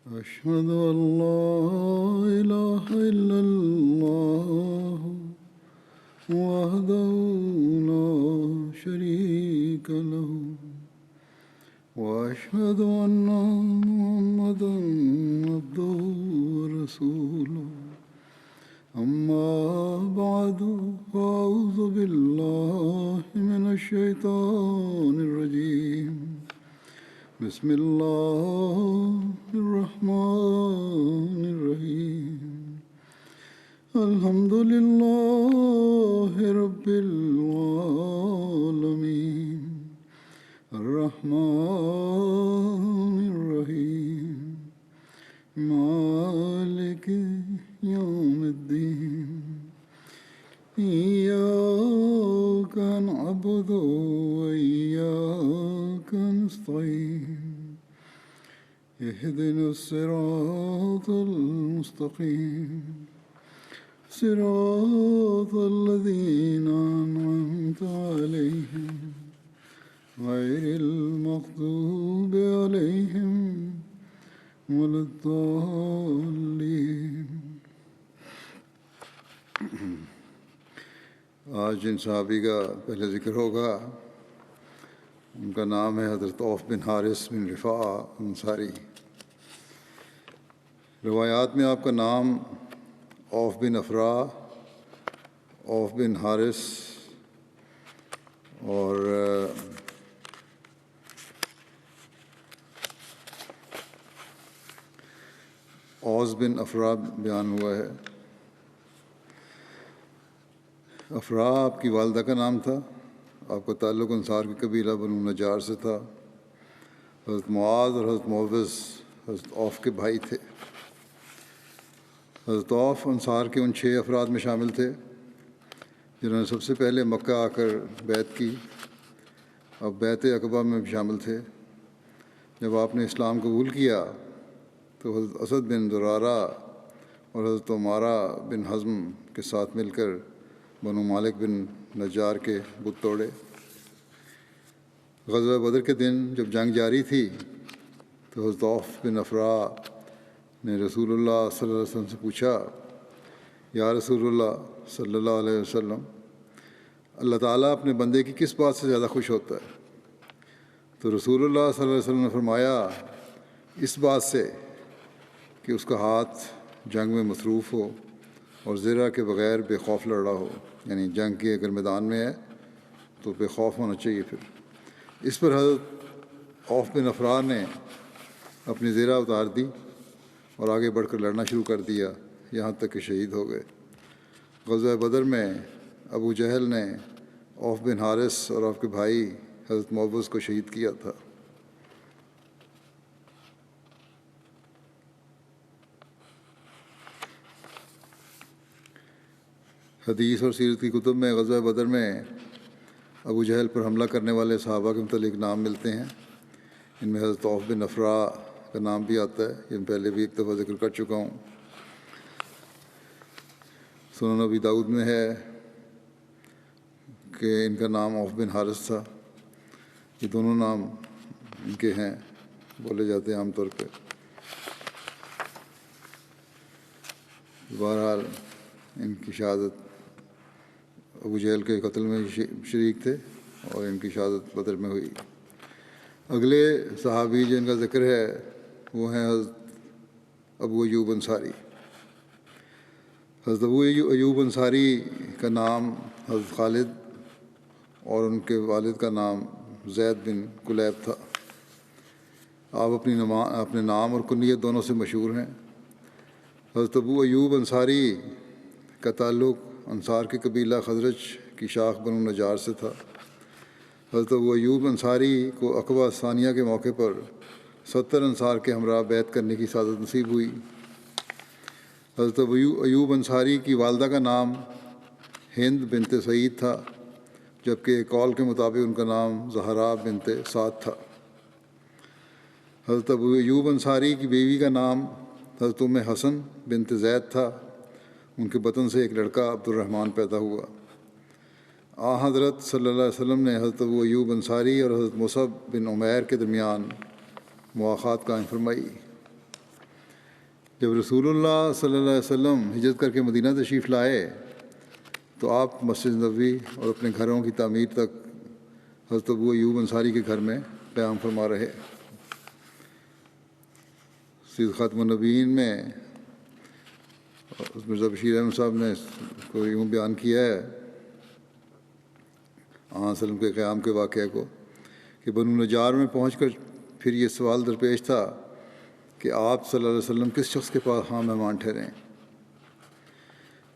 أشهد أن لا إله إلا الله وحده لا شريك له وأشهد أن محمدا عبده ورسوله أما بعد فأعوذ بالله من الشيطان الرجيم بسم الله الرحمن الرحيم الحمد لله رب العالمين الرحمن الرحيم مالك يوم الدين إياك نعبد وإياك نستعين اهدنا الصراط المستقيم صراط الذين أنعمت عليهم غير المغضوب عليهم ولا الضالين. آج جن صحابی کا پہلے ذکر ہوگا ان کا نام ہے حضرت عوف بن حارث بن رفاعہ انصاری. روایات میں آپ کا نام عوف بن افرا، عوف بن حارث اور اوس بن افرا بیان ہوا ہے. افرا آپ کی والدہ کا نام تھا. آپ کا تعلق انصار کے قبیلہ بنو نجار سے تھا. حضرت معاذ اور حضرت معوذ حضرت عوف کے بھائی تھے. حضرت عوف انصار کے ان 6 افراد میں شامل تھے جنہوں نے سب سے پہلے مکہ آ کر بیعت کی. اب بیعت عقبہ میں بھی شامل تھے. جب آپ نے اسلام قبول کیا تو حضرت اسد بن زرارہ اور حضرت عمارہ بن حزم کے ساتھ مل کر بنو مالک بن نجار کے بت توڑے. غزوہ بدر کے دن جب جنگ جاری تھی تو حضرت عوف بن افرا نے رسول اللہ صلی اللہ علیہ وسلم سے پوچھا، یا رسول اللہ صلی اللہ علیہ وسلم، اللہ تعالیٰ اپنے بندے کی کس بات سے زیادہ خوش ہوتا ہے؟ تو رسول اللہ صلی اللہ علیہ وسلم نے فرمایا، اس بات سے کہ اس کا ہاتھ جنگ میں مصروف ہو اور زرہ کے بغیر بے خوف لڑ رہا ہو. یعنی جنگ کے اگر میدان میں ہے تو بے خوف ہونا چاہیے. پھر اس پر حضرت عوف بن افرا نے اپنی زرہ اتار دی اور آگے بڑھ کر لڑنا شروع کر دیا یہاں تک کہ شہید ہو گئے. غزوہ بدر میں ابو جہل نے عوف بن حارث اور آپ کے بھائی حضرت معوذ کو شہید کیا تھا. حدیث اور سیرت کی کتب میں غزوہ بدر میں ابو جہل پر حملہ کرنے والے صحابہ کے متعلق نام ملتے ہیں. ان میں حضرت عوف بن افرا کا نام بھی آتا ہے، یہ پہلے بھی ایک دفعہ ذکر کر چکا ہوں. سنن نبی داؤد میں ہے کہ ان کا نام عوف بن حارث تھا. یہ دونوں نام ان کے ہیں، بولے جاتے ہیں عام طور پہ. بہرحال ان کی شہادت ابو جہل کے قتل میں شریک تھے اور ان کی شہادت بدر میں ہوئی. اگلے صحابی جن کا ذکر ہے وہ ہیں حضرت ابو ایوب انصاری. حضرت ابو ایوب انصاری کا نام حضرت خالد اور ان کے والد کا نام زید بن کلیب تھا. آپ اپنے نام اور کنیت دونوں سے مشہور ہیں. حضرت ابو ایوب انصاری کا تعلق انصار کے قبیلہ خزرج کی شاخ بنو نجار سے تھا. حضرت ابو ایوب انصاری کو عقبہ ثانیہ کے موقع پر 70 انصار کے ہمراہ بیعت کرنے کی سعادت نصیب ہوئی. حضرت ابو ایوب انصاری کی والدہ کا نام ہند بنت سعید تھا، جبکہ ایک قول کے مطابق ان کا نام زہرا بنت سعد تھا. حضرت ابو ایوب انصاری کی بیوی کا نام حضرت ام حسن بنت زید تھا. ان کے بطن سے ایک لڑکا عبد الرحمن پیدا ہوا. حضرت صلی اللہ علیہ وسلم نے حضرت ابو ایوب انصاری اور حضرت مصعب بن عمیر کے درمیان مواخات قائم فرمائی. جب رسول اللہ صلی اللہ علیہ وسلم ہجرت کر کے مدینہ تشریف لائے تو آپ مسجد نبوی اور اپنے گھروں کی تعمیر تک حضرت ابو ایوب انصاری کے گھر میں قیام فرما رہے۔ سید خاتم النبیین میں مرزا بشیر احمد صاحب نے کو یوں بیان کیا ہے آن وسلم کے قیام کے واقعے کو کہ بنو نجار میں پہنچ کر پھر یہ سوال درپیش تھا کہ آپ صلی اللہ علیہ وسلم کس شخص کے پاس مہمان ٹھہریں۔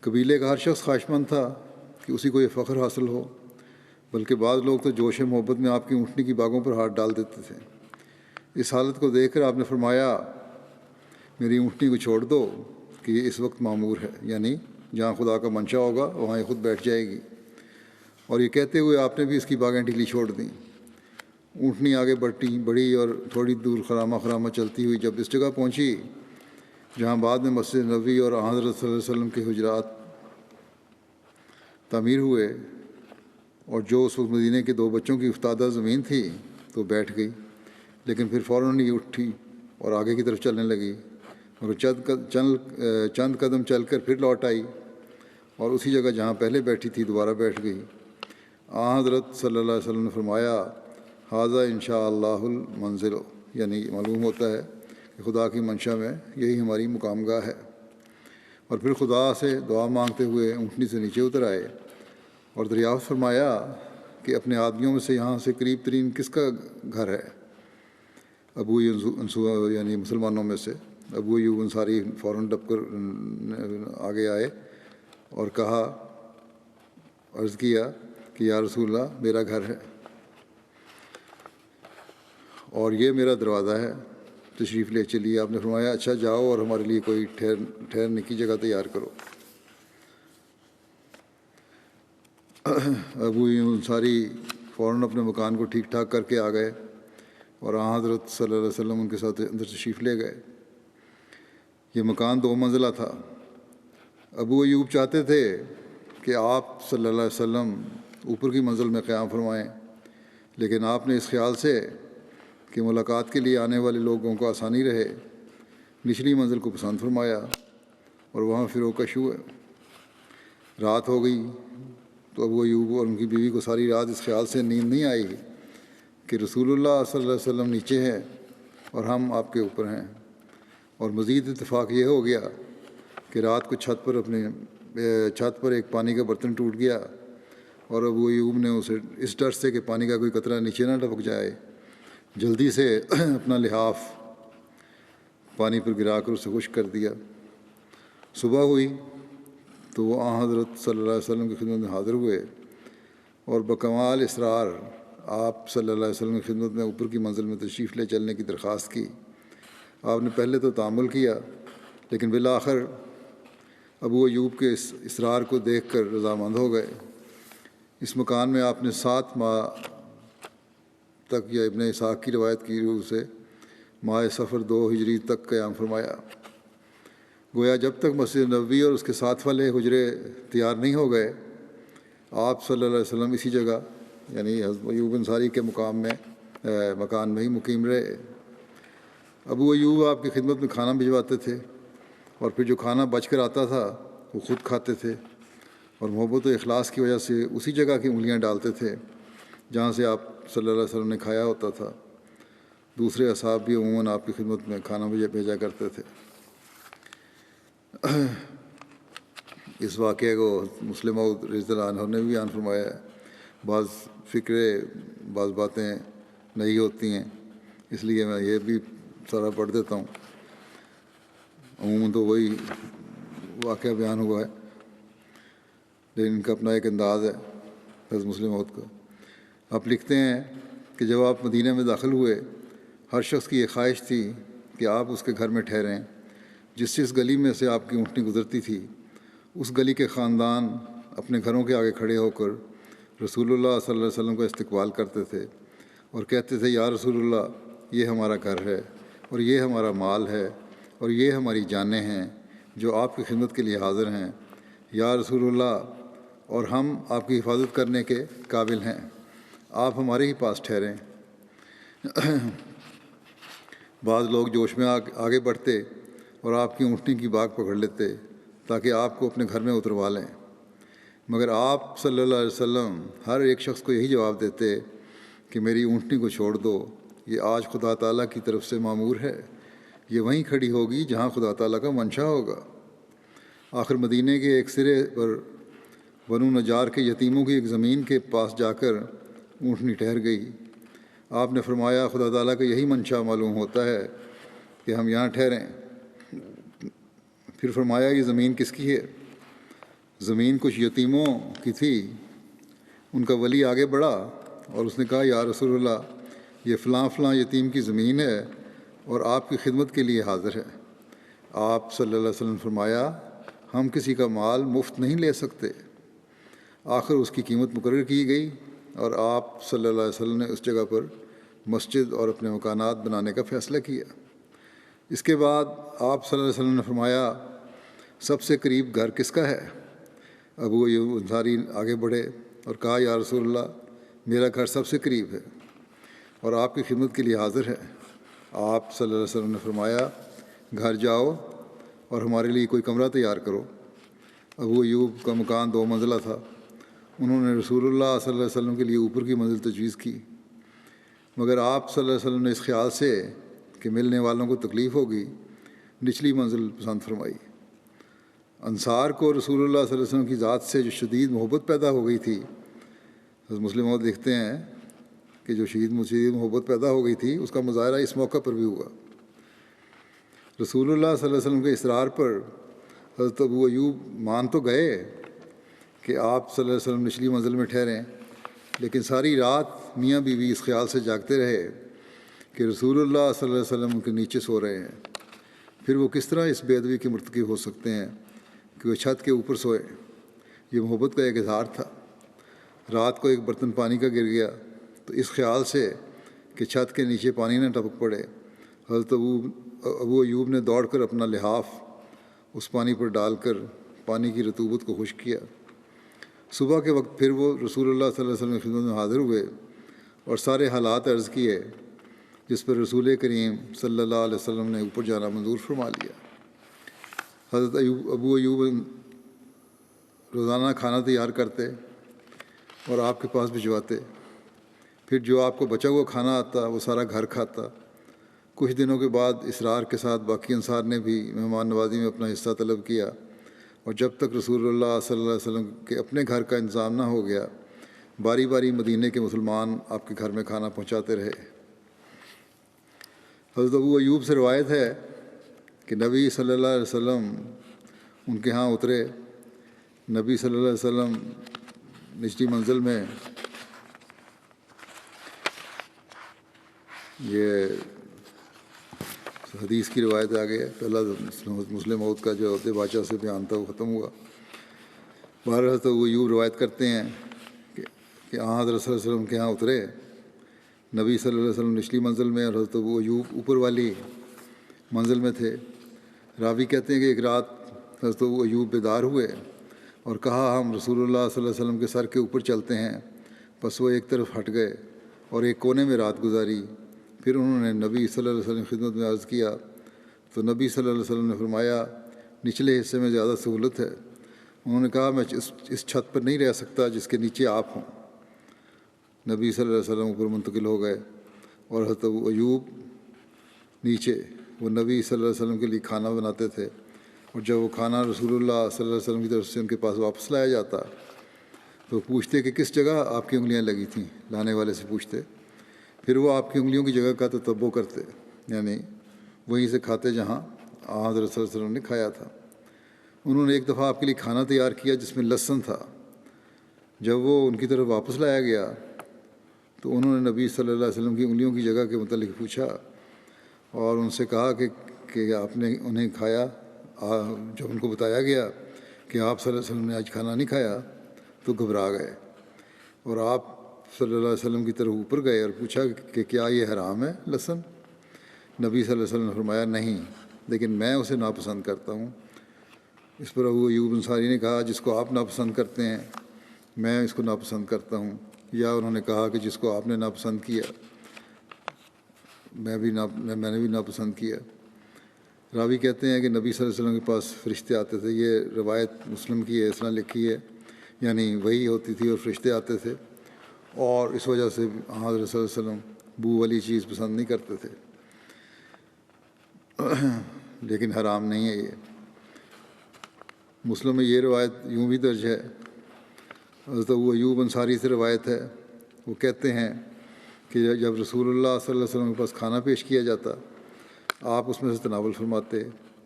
قبیلے کا ہر شخص خواہشمند تھا کہ اسی کو یہ فخر حاصل ہو، بلکہ بعض لوگ تو جوش محبت میں آپ کی اونٹنی کی باغوں پر ہاتھ ڈال دیتے تھے۔ اس حالت کو دیکھ کر آپ نے فرمایا میری اونٹنی کو چھوڑ دو کہ یہ اس وقت معمور ہے، یعنی جہاں خدا کا منشا ہوگا وہاں یہ خود بیٹھ جائے گی۔ اور یہ کہتے ہوئے آپ نے بھی اس کی باغیں ڈھیلی چھوڑ دیں۔ اونٹنی آگے بڑھی اور تھوڑی دور خرامہ خرامہ چلتی ہوئی جب اس جگہ پہنچی جہاں بعد میں مسجد نبوی اور حضرت صلی اللہ علیہ وسلم کے حجرات تعمیر ہوئے اور جو اس وقت مدینے کے 2 بچوں کی افتادہ زمین تھی تو بیٹھ گئی، لیکن پھر فوراً ہی اٹھی اور آگے کی طرف چلنے لگی، اور چند قدم چل کر پھر لوٹ آئی اور اسی جگہ جہاں پہلے بیٹھی تھی دوبارہ بیٹھ گئی۔ حضرت صلی اللہ علیہ وسلم نے فرمایا ھذا انشاء اللہ المنزل، یعنی معلوم ہوتا ہے کہ خدا کی منشا میں یہی ہماری مقام گاہ ہے۔ اور پھر خدا سے دعا مانگتے ہوئے اونٹنی سے نیچے اتر آئے اور دریافت فرمایا کہ اپنے آدمیوں میں سے یہاں سے قریب ترین کس کا گھر ہے؟ ابو یعنی مسلمانوں میں سے ابو ایوب انصاری فوراً ڈب کر آگے آئے اور کہا، عرض کیا کہ یا رسول اللہ میرا گھر ہے اور یہ میرا دروازہ ہے، تشریف لے چلیے۔ آپ نے فرمایا اچھا جاؤ اور ہمارے لیے کوئی ٹھہرنے کی جگہ تیار کرو۔ ابو ایوب انصاری فوراً اپنے مکان کو ٹھیک ٹھاک کر کے آ گئے اور حضرت صلی اللہ علیہ وسلم ان کے ساتھ اندر تشریف لے گئے۔ یہ مکان 2 منزلہ تھا۔ ابو ایوب چاہتے تھے کہ آپ صلی اللہ علیہ وسلم اوپر کی منزل میں قیام فرمائیں، لیکن آپ نے اس خیال سے کہ ملاقات کے لیے آنے والے لوگوں کو آسانی رہے نچلی منزل کو پسند فرمایا اور وہاں فروکش ہوئے۔ رات ہو گئی تو ابو ایوب اور ان کی بیوی کو ساری رات اس خیال سے نیند نہیں آئی کہ رسول اللہ صلی اللہ علیہ وسلم نیچے ہیں اور ہم آپ کے اوپر ہیں، اور مزید اتفاق یہ ہو گیا کہ رات کو چھت پر ایک پانی کا برتن ٹوٹ گیا اور ابو ایوب نے اسے اس ڈر سے کہ پانی کا کوئی قطرہ نیچے نہ ٹپک جائے جلدی سے اپنا لحاف پانی پر گرا کر اسے خشک کر دیا۔ صبح ہوئی تو وہ حضرت صلی اللہ علیہ وسلم کی خدمت میں حاضر ہوئے اور بکمال اصرار آپ صلی اللہ علیہ وسلم کی خدمت میں اوپر کی منزل میں تشریف لے چلنے کی درخواست کی۔ آپ نے پہلے تو تأمل کیا، لیکن بالآخر ابو ایوب کے اس اصرار کو دیکھ کر رضامند ہو گئے۔ اس مکان میں آپ نے 7 ماہ تک، یا ابن اسحاق کی روایت کی روح سے ماہ صفر 2 ہجری تک قیام فرمایا۔ گویا جب تک مسجد نبوی اور اس کے ساتھ والے حجرے تیار نہیں ہو گئے آپ صلی اللہ علیہ وسلم اسی جگہ یعنی حضرت ایوب انصاری کے مکان میں ہی مقیم رہے۔ ابو ایوب آپ کی خدمت میں کھانا بھجواتے تھے اور پھر جو کھانا بچ کر آتا تھا وہ خود کھاتے تھے اور محبت و اخلاص کی وجہ سے اسی جگہ کی انگلیاں ڈالتے تھے جہاں سے آپ صلی اللہ علیہ وسلم نے کھایا ہوتا تھا۔ دوسرے اصحاب بھی عموماً آپ کی خدمت میں کھانا بھیجا کرتے تھے۔ اس واقعے کو مسلم موعود رضی اللہ عنہ نے بھی بیان فرمایا ہے۔ بعض باتیں نہیں ہوتی ہیں، اس لیے میں یہ بھی سارا پڑھ دیتا ہوں۔ عموماً تو وہی واقعہ بیان ہوا ہے، لیکن ان کا اپنا ایک انداز ہے حضرت مسلم موعود کا۔ آپ لکھتے ہیں کہ جب آپ مدینہ میں داخل ہوئے ہر شخص کی یہ خواہش تھی کہ آپ اس کے گھر میں ٹھہریں۔ جس گلی میں سے آپ کی اونٹنی گزرتی تھی اس گلی کے خاندان اپنے گھروں کے آگے کھڑے ہو کر رسول اللہ صلی اللہ علیہ وسلم کا استقبال کرتے تھے اور کہتے تھے یا رسول اللہ یہ ہمارا گھر ہے اور یہ ہمارا مال ہے اور یہ ہماری جانیں ہیں جو آپ کی خدمت کے لیے حاضر ہیں، یا رسول اللہ اور ہم آپ کی حفاظت کرنے کے قابل ہیں، آپ ہمارے ہی پاس ٹھہریں۔ بعض لوگ جوش میں آگے بڑھتے اور آپ کی اونٹنی کی باگ پکڑ لیتے تاکہ آپ کو اپنے گھر میں اتروا لیں، مگر آپ صلی اللہ علیہ وسلم ہر ایک شخص کو یہی جواب دیتے کہ میری اونٹنی کو چھوڑ دو، یہ آج خدا تعالیٰ کی طرف سے مامور ہے، یہ وہیں کھڑی ہوگی جہاں خدا تعالیٰ کا منشا ہوگا۔ آخر مدینے کے ایک سرے پر بنو نجار کے یتیموں کی ایک زمین کے پاس جا کر اونٹنی ٹھہر گئی۔ آپ نے فرمایا خدا تعالیٰ کا یہی منشا معلوم ہوتا ہے کہ ہم یہاں ٹھہریں۔ پھر فرمایا یہ زمین کس کی ہے؟ زمین کچھ یتیموں کی تھی۔ ان کا ولی آگے بڑھا اور اس نے کہا یا رسول اللہ، یہ فلاں فلاں یتیم کی زمین ہے اور آپ کی خدمت کے لیے حاضر ہے۔ آپ صلی اللہ علیہ وسلم نے فرمایا ہم کسی کا مال مفت نہیں لے سکتے۔ آخر اس کی قیمت مقرر کی گئی اور آپ صلی اللہ علیہ وسلم نے اس جگہ پر مسجد اور اپنے مکانات بنانے کا فیصلہ کیا۔ اس کے بعد آپ صلی اللہ علیہ وسلم نے فرمایا سب سے قریب گھر کس کا ہے؟ ابو ایوب انصاری آگے بڑھے اور کہا یا رسول اللہ، میرا گھر سب سے قریب ہے اور آپ کی خدمت کے لیے حاضر ہے۔ آپ صلی اللہ علیہ وسلم نے فرمایا گھر جاؤ اور ہمارے لیے کوئی کمرہ تیار کرو۔ ابو ایوب کا مکان 2 منزلہ تھا۔ انہوں نے رسول اللہ صلی اللہ علیہ وسلم کے لیے اوپر کی منزل تجویز کی، مگر آپ صلی اللہ علیہ وسلم نے اس خیال سے کہ ملنے والوں کو تکلیف ہوگی نچلی منزل پسند فرمائی۔ انصار کو رسول اللہ صلی اللہ علیہ وسلم کی ذات سے جو شدید محبت پیدا ہو گئی تھی، مسلم اور دیکھتے ہیں کہ جو شدید محبت پیدا ہو گئی تھی اس کا مظاہرہ اس موقع پر بھی ہوا۔ رسول اللہ صلی اللہ علیہ وسلم کے اصرار پر حضرت ابو ایوب مان تو گئے کہ آپ صلی اللہ علیہ وسلم نچلی منزل میں ٹھہریں، لیکن ساری رات میاں بیوی اس خیال سے جاگتے رہے کہ رسول اللہ صلی اللہ علیہ وسلم ان کے نیچے سو رہے ہیں۔ پھر وہ کس طرح اس بے ادبی کے مرتکب ہو سکتے ہیں کہ وہ چھت کے اوپر سوئے؟ یہ محبت کا ایک اظہار تھا۔ رات کو ایک برتن پانی کا گر گیا تو اس خیال سے کہ چھت کے نیچے پانی نہ ٹپک پڑے، حضرت ابو ایوب نے دوڑ کر اپنا لحاف اس پانی پر ڈال کر پانی کی رطوبت کو خشک کیا۔ صبح کے وقت پھر وہ رسول اللہ صلی اللہ علیہ وسلم کی خدمت میں حاضر ہوئے اور سارے حالات عرض کیے، جس پر رسول کریم صلی اللہ علیہ وسلم نے اوپر جانا منظور فرما لیا۔ حضرت ابو ایوب روزانہ کھانا تیار کرتے اور آپ کے پاس بھجواتے، پھر جو آپ کو بچا ہوا کھانا آتا وہ سارا گھر کھاتا۔ کچھ دنوں کے بعد اصرار کے ساتھ باقی انصار نے بھی مہمان نوازی میں اپنا حصہ طلب کیا، اور جب تک رسول اللہ صلی اللہ علیہ وسلم کے اپنے گھر کا انتظام نہ ہو گیا، باری باری مدینے کے مسلمان آپ کے گھر میں کھانا پہنچاتے رہے۔ حضرت ابو ایوب سے روایت ہے کہ نبی صلی اللہ علیہ وسلم ان کے ہاں اترے۔ نبی صلی اللہ علیہ وسلم نچلی منزل میں، یہ حدیث کی روایت آگے ہے، پہلا مسلم موت کا جو عہدے بادشاہ سے بیان تھا وہ ختم ہوا۔ بہرحال حضرت ابو ایوب روایت کرتے ہیں کہ حضرت صلی اللہ علیہ وسلم کے ہاں اترے۔ نبی صلی اللہ علیہ وسلم نچلی منزل میں اور حضرت ابو ایوب اوپر والی منزل میں تھے۔ راوی کہتے ہیں کہ ایک رات حضرت ابو ایوب بیدار ہوئے اور کہا ہم رسول اللہ صلی اللہ علیہ وسلم کے سر کے اوپر چلتے ہیں۔ پس وہ ایک طرف ہٹ گئے اور ایک کونے میں رات گزاری۔ پھر انہوں نے نبی صلی اللہ علیہ وسلم کی خدمت میں عرض کیا تو نبی صلی اللہ علیہ وسلم نے فرمایا نچلے حصے میں زیادہ سہولت ہے۔ انہوں نے کہا میں اس چھت پر نہیں رہ سکتا جس کے نیچے آپ ہوں۔ نبی صلی اللہ علیہ وسلم اوپر منتقل ہو گئے اور حضرت ابو ایوب نیچے۔ وہ نبی صلی اللہ علیہ وسلم کے لیے کھانا بناتے تھے، اور جب وہ کھانا رسول اللہ صلی اللہ علیہ وسلم کی طرف سے ان کے پاس واپس لایا جاتا تو پوچھتے کہ کس جگہ آپ کی انگلیاں لگی تھیں، لانے والے سے پوچھتے۔ پھر وہ آپ کی انگلیوں کی جگہ کا تتبع کرتے، یعنی وہیں سے کھاتے جہاں حضرت صلی اللہ علیہ وسلم نے کھایا تھا۔ انہوں نے ایک دفعہ آپ کے لیے کھانا تیار کیا جس میں لہسن تھا۔ جب وہ ان کی طرف واپس لایا گیا تو انہوں نے نبی صلی اللہ علیہ وسلم کی انگلیوں کی جگہ کے متعلق پوچھا اور ان سے کہا کہ آپ نے انہیں کھایا۔ جب ان کو بتایا گیا کہ آپ صلی اللہ علیہ وسلم نے آج کھانا نہیں کھایا تو گھبرا گئے، اور آپ صلی اللہ علیہ وسلم کی طرف اوپر گئے اور پوچھا کہ کیا یہ حرام ہے لہسن؟ نبی صلی اللہ علیہ وسلم نے فرمایا نہیں، لیکن میں اسے ناپسند کرتا ہوں۔ اس پر ابو ایوب انصاری نے کہا جس کو آپ ناپسند کرتے ہیں میں اس کو ناپسند کرتا ہوں، یا انہوں نے کہا کہ جس کو آپ نے ناپسند کیا میں نے بھی ناپسند کیا۔ راوی کہتے ہیں کہ نبی صلی اللہ علیہ وسلم کے پاس فرشتے آتے تھے. یہ روایت مسلم کی ہے، اس طرح لکھی ہے، یعنی وہی ہوتی تھی اور فرشتے آتے تھے، اور اس وجہ سے حضرت صلی اللہ علیہ وسلم بو والی چیز پسند نہیں کرتے تھے. لیکن حرام نہیں ہے یہ. مسلم میں یہ روایت یوں بھی درج ہے، حضرت ابو ایوب انصاری سے روایت ہے. وہ کہتے ہیں کہ جب رسول اللہ صلی اللہ علیہ وسلم کے پاس کھانا پیش کیا جاتا، آپ اس میں سے تناول فرماتے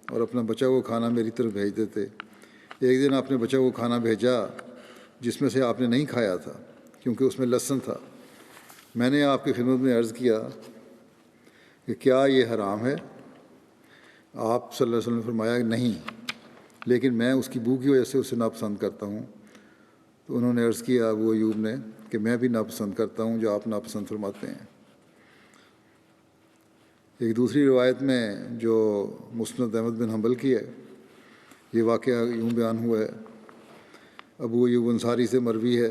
اور اپنا بچا ہوا کھانا میری طرف بھیج دیتے. ایک دن آپ نے بچا ہوا کھانا بھیجا جس میں سے آپ نے نہیں کھایا تھا کیونکہ اس میں لہسن تھا. میں نے آپ کی خدمت میں عرض کیا کہ کیا یہ حرام ہے؟ آپ صلی اللہ علیہ وسلم نے فرمایا کہ نہیں، لیکن میں اس کی بو کی وجہ سے اسے ناپسند کرتا ہوں. تو انہوں نے عرض کیا ابو ایوب نے کہ میں بھی ناپسند کرتا ہوں جو آپ ناپسند فرماتے ہیں. ایک دوسری روایت میں جو مسند احمد بن حنبل کی ہے، یہ واقعہ یوں بیان ہوا ہے. ابو ایوب انصاری سے مروی ہے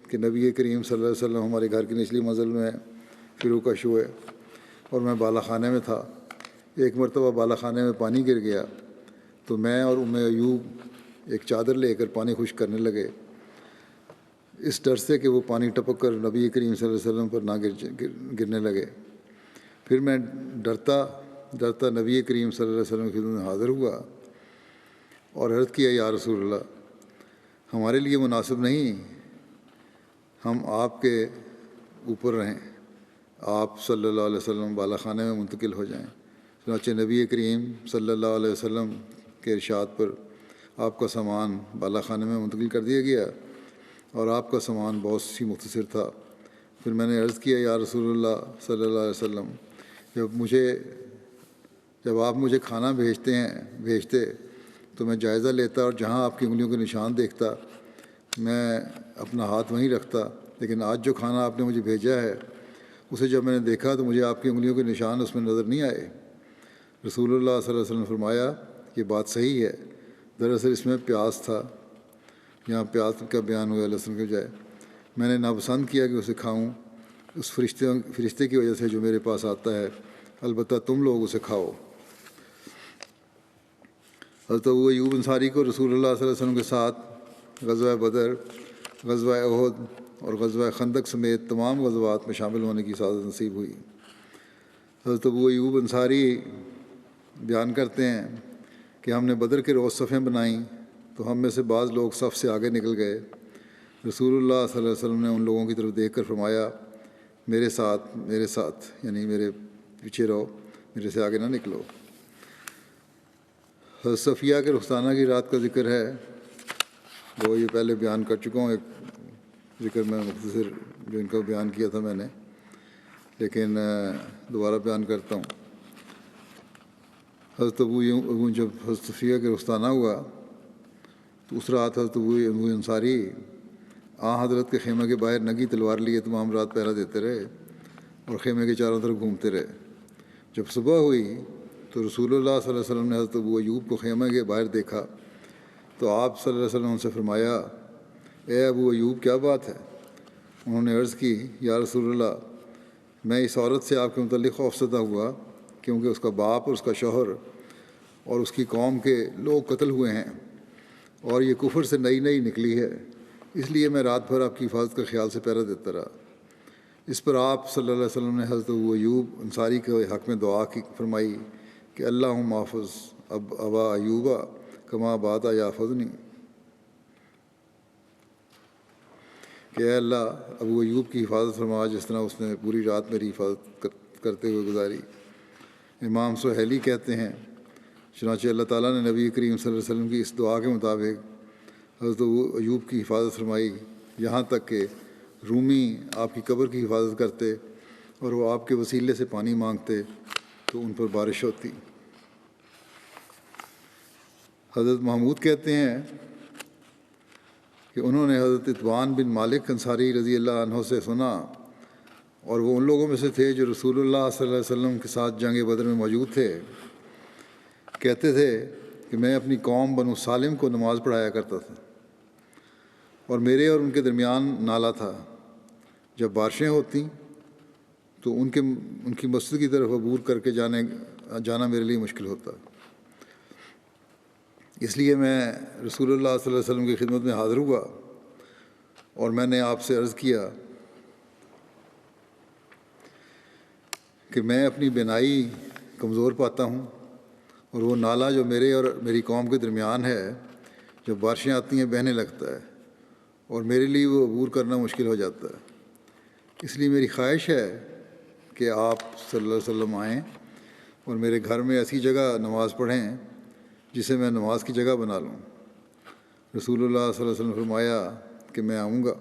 کہ نبی کریم صلی اللہ علیہ وسلم ہمارے گھر کی نچلی منزل میں فروکش ہوئے اور میں بالا خانے میں تھا. ایک مرتبہ بالا خانے میں پانی گر گیا تو میں اور ام ایوب ایک چادر لے کر پانی خشک کرنے لگے، اس ڈر سے کہ وہ پانی ٹپک کر نبی کریم صلی اللہ علیہ وسلم پر نہ گرنے لگے. پھر میں ڈرتا نبی کریم صلی اللہ علیہ وسلم کی خدمت میں حاضر ہوا اور عرض کیا یا رسول اللہ، ہمارے لیے مناسب نہیں ہم آپ کے اوپر رہیں، آپ صلی اللہ علیہ وسلم بالا خانے میں منتقل ہو جائیں. چنانچہ نبی کریم صلی اللہ علیہ وسلم کے ارشاد پر آپ کا سامان بالا خانے میں منتقل کر دیا گیا اور آپ کا سامان بہت سی مختصر تھا. پھر میں نے عرض کیا یا رسول اللہ صلی اللہ علیہ وسلم، جب آپ مجھے کھانا بھیجتے تو میں جائزہ لیتا اور جہاں آپ کی انگلیوں کے نشان دیکھتا میں اپنا ہاتھ وہیں رکھتا، لیکن آج جو کھانا آپ نے مجھے بھیجا ہے اسے جب میں نے دیکھا تو مجھے آپ کی انگلیوں کے نشان اس میں نظر نہیں آئے. رسول اللہ صلی اللہ علیہ وسلم نے فرمایا یہ بات صحیح ہے، دراصل اس میں پیاز تھا. یہاں پیاز کا بیان ہوا لہسن کے بجائے. میں نے ناپسند کیا کہ اسے کھاؤں اس فرشتے کی وجہ سے جو میرے پاس آتا ہے، البتہ تم لوگ اسے کھاؤ. حضرت ابو ایوب انصاری کو رسول اللہ صلی اللہ علیہ وسلم کے ساتھ غزوہ بدر، غزوہ احد اور غزوہ خندق سمیت تمام غزوات میں شامل ہونے کی سعادت نصیب ہوئی. حضرت ابو ایوب انصاری بیان کرتے ہیں کہ ہم نے بدر کے روز صفیں بنائیں تو ہم میں سے بعض لوگ صف سے آگے نکل گئے. رسول اللہ صلی اللہ علیہ وسلم نے ان لوگوں کی طرف دیکھ کر فرمایا میرے ساتھ یعنی میرے پیچھے رہو، میرے سے آگے نہ نکلو. حضرت صفیہ کے رخسانہ کی رات کا ذکر ہے، وہ یہ پہلے بیان کر چکا ہوں. ایک ذکر میں مختصر جو ان کا بیان کیا تھا میں نے، لیکن دوبارہ بیان کرتا ہوں. حضرت جب حضرت صفیہ کے رخسانہ ہوا تو اس رات حضرت ابو انصاری حضرت کے خیمے کے باہر نگی تلوار لیے تمام رات پہرا دیتے رہے اور خیمے کے چاروں طرف گھومتے رہے. جب صبح ہوئی تو رسول اللہ صلی اللہ علیہ وسلم نے حضرت ابو ایوب کو خیمے کے باہر دیکھا تو آپ صلی اللہ علیہ وسلم سے فرمایا اے ابو ایوب کیا بات ہے؟ انہوں نے عرض کی یا رسول اللہ، میں اس عورت سے آپ کے متعلق خوفزدہ ہوا کیونکہ اس کا باپ اور اس کا شوہر اور اس کی قوم کے لوگ قتل ہوئے ہیں اور یہ کفر سے نئی نکلی ہے، اس لیے میں رات بھر آپ کی حفاظت کا خیال سے پہرا دیتا رہا. اس پر آپ صلی اللہ علیہ وسلم نے حضرت ابو ایوب انصاری کے حق میں دعا کی فرمائی کہ اللہم احفظ ابا ایوبا کما بات یحفظنی، کہ اے اللہ ابو ایوب کی حفاظت فرما جس طرح اس نے پوری رات میری حفاظت کرتے ہوئے گزاری. امام سہیلی کہتے ہیں چنانچہ اللہ تعالیٰ نے نبی کریم صلی اللہ علیہ وسلم کی اس دعا کے مطابق حضرت ابو ایوب کی حفاظت فرمائی، یہاں تک کہ رومی آپ کی قبر کی حفاظت کرتے اور وہ آپ کے وسیلے سے پانی مانگتے تو ان پر بارش ہوتی. حضرت محمود کہتے ہیں کہ انہوں نے حضرت اتبان بن مالک انصاری رضی اللہ عنہ سے سنا، اور وہ ان لوگوں میں سے تھے جو رسول اللہ صلی اللہ علیہ وسلم کے ساتھ جنگ بدر میں موجود تھے. کہتے تھے کہ میں اپنی قوم بنو سالم کو نماز پڑھایا کرتا تھا اور میرے اور ان کے درمیان نالا تھا. جب بارشیں ہوتیں تو ان کی مسجد کی طرف عبور کر کے جانا میرے لیے مشکل ہوتا. اس لیے میں رسول اللہ صلی اللہ علیہ وسلم کی خدمت میں حاضر ہوا اور میں نے آپ سے عرض کیا کہ میں اپنی بینائی کمزور پاتا ہوں، اور وہ نالہ جو میرے اور میری قوم کے درمیان ہے، جب بارشیں آتی ہیں بہنے لگتا ہے، اور میرے لیے وہ عبور کرنا مشکل ہو جاتا ہے۔ اس لیے میری خواہش ہے کہ آپ صلی اللہ علیہ وسلم آئیں اور میرے گھر میں ایسی جگہ نماز پڑھیں جسے میں نماز کی جگہ بنا لوں۔ رسول اللہ صلی اللہ علیہ وسلم نے فرمایا کہ میں آؤں گا۔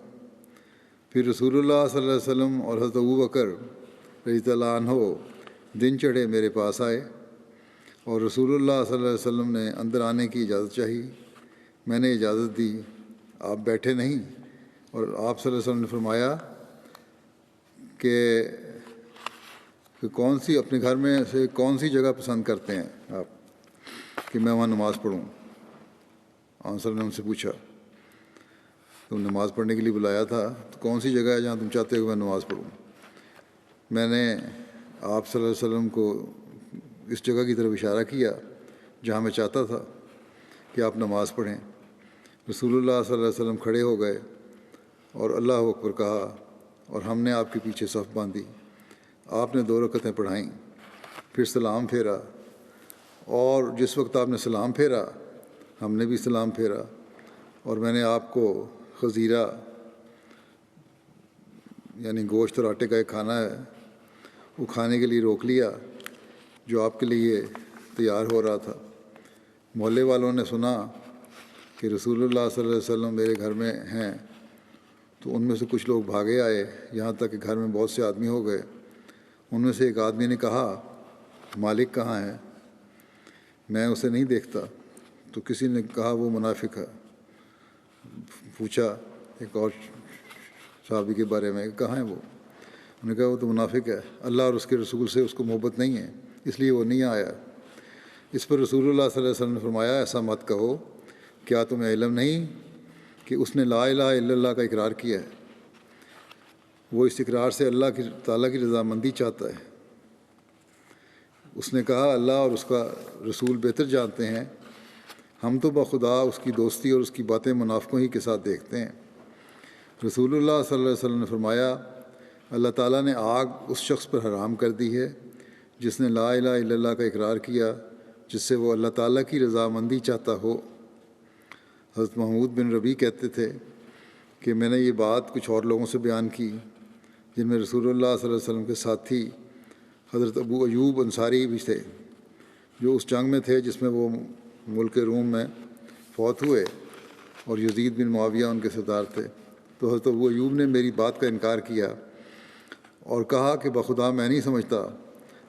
پھر رسول اللہ صلی اللہ علیہ وسلم اور حضرت ابوبکر رضی اللہ عنہ دن چڑھے میرے پاس آئے، اور رسول اللہ صلی اللہ علیہ وسلم نے اندر آنے کی اجازت چاہی۔ میں نے اجازت دی، آپ بیٹھے نہیں، اور آپ صلی اللہ علیہ وسلم نے فرمایا کہ کون سی اپنے گھر میں سے کون سی جگہ پسند کرتے ہیں آپ کہ میں وہاں نماز پڑھوں؟ آپ صلی اللہ علیہ وسلم نے ان سے پوچھا، تم نماز پڑھنے کے لیے بلایا تھا، تو کون سی جگہ ہے جہاں تم چاہتے ہو کہ میں نماز پڑھوں؟ میں نے آپ صلی اللہ علیہ وسلم کو اس جگہ کی طرف اشارہ کیا جہاں میں چاہتا تھا کہ آپ نماز پڑھیں۔ رسول اللہ صلی اللہ علیہ وسلم کھڑے ہو گئے اور اللہ اکبر کہا، اور ہم نے آپ کے پیچھے صف باندھی۔ آپ نے 2 رکعتیں پڑھائیں، پھر سلام پھیرا، اور جس وقت آپ نے سلام پھیرا ہم نے بھی سلام پھیرا، اور میں نے آپ کو خزیرہ یعنی گوشت اور آٹے کا ایک کھانا ہے وہ کھانے کے لیے روک لیا جو آپ کے لیے تیار ہو رہا تھا۔ محلے والوں نے سنا کہ رسول اللہ صلی اللہ علیہ وسلم میرے گھر میں ہیں، تو ان میں سے کچھ لوگ بھاگے آئے، یہاں تک کہ گھر میں بہت سے آدمی ہو گئے۔ ان میں سے ایک آدمی نے کہا، مالک کہاں ہے؟ میں اسے نہیں دیکھتا۔ تو کسی نے کہا وہ منافق ہے۔ پوچھا ایک اور صحابی کے بارے میں، کہاں ہے وہ؟ انہوں نے کہا وہ تو منافق ہے، اللہ اور اس کے رسول سے اس کو محبت نہیں ہے، اس لیے وہ نہیں آیا۔ اس پر رسول اللہ صلی اللہ علیہ وسلم نے فرمایا، ایسا مت کہو، کیا تمہیں علم نہیں کہ اس نے لا الہ الا اللہ کا اقرار کیا ہے؟ وہ اس اقرار سے اللہ تعالیٰ کی رضامندی چاہتا ہے۔ اس نے کہا، اللہ اور اس کا رسول بہتر جانتے ہیں، ہم تو بخدا اس کی دوستی اور اس کی باتیں منافقوں ہی کے ساتھ دیکھتے ہیں۔ رسول اللہ صلی اللہ علیہ وسلم نے فرمایا، اللہ تعالیٰ نے آگ اس شخص پر حرام کر دی ہے جس نے لا الہ الا اللہ کا اقرار کیا، جس سے وہ اللہ تعالیٰ کی رضامندی چاہتا ہو۔ حضرت محمود بن ربیع کہتے تھے کہ میں نے یہ بات کچھ اور لوگوں سے بیان کی، جن میں رسول اللہ صلی اللہ علیہ وسلم کے ساتھی حضرت ابو ایوب انصاری بھی تھے، جو اس جنگ میں تھے جس میں وہ ملک روم میں فوت ہوئے، اور یزید بن معاویہ ان کے سردار تھے۔ تو حضرت ابو ایوب نے میری بات کا انکار کیا اور کہا کہ بخدا میں نہیں سمجھتا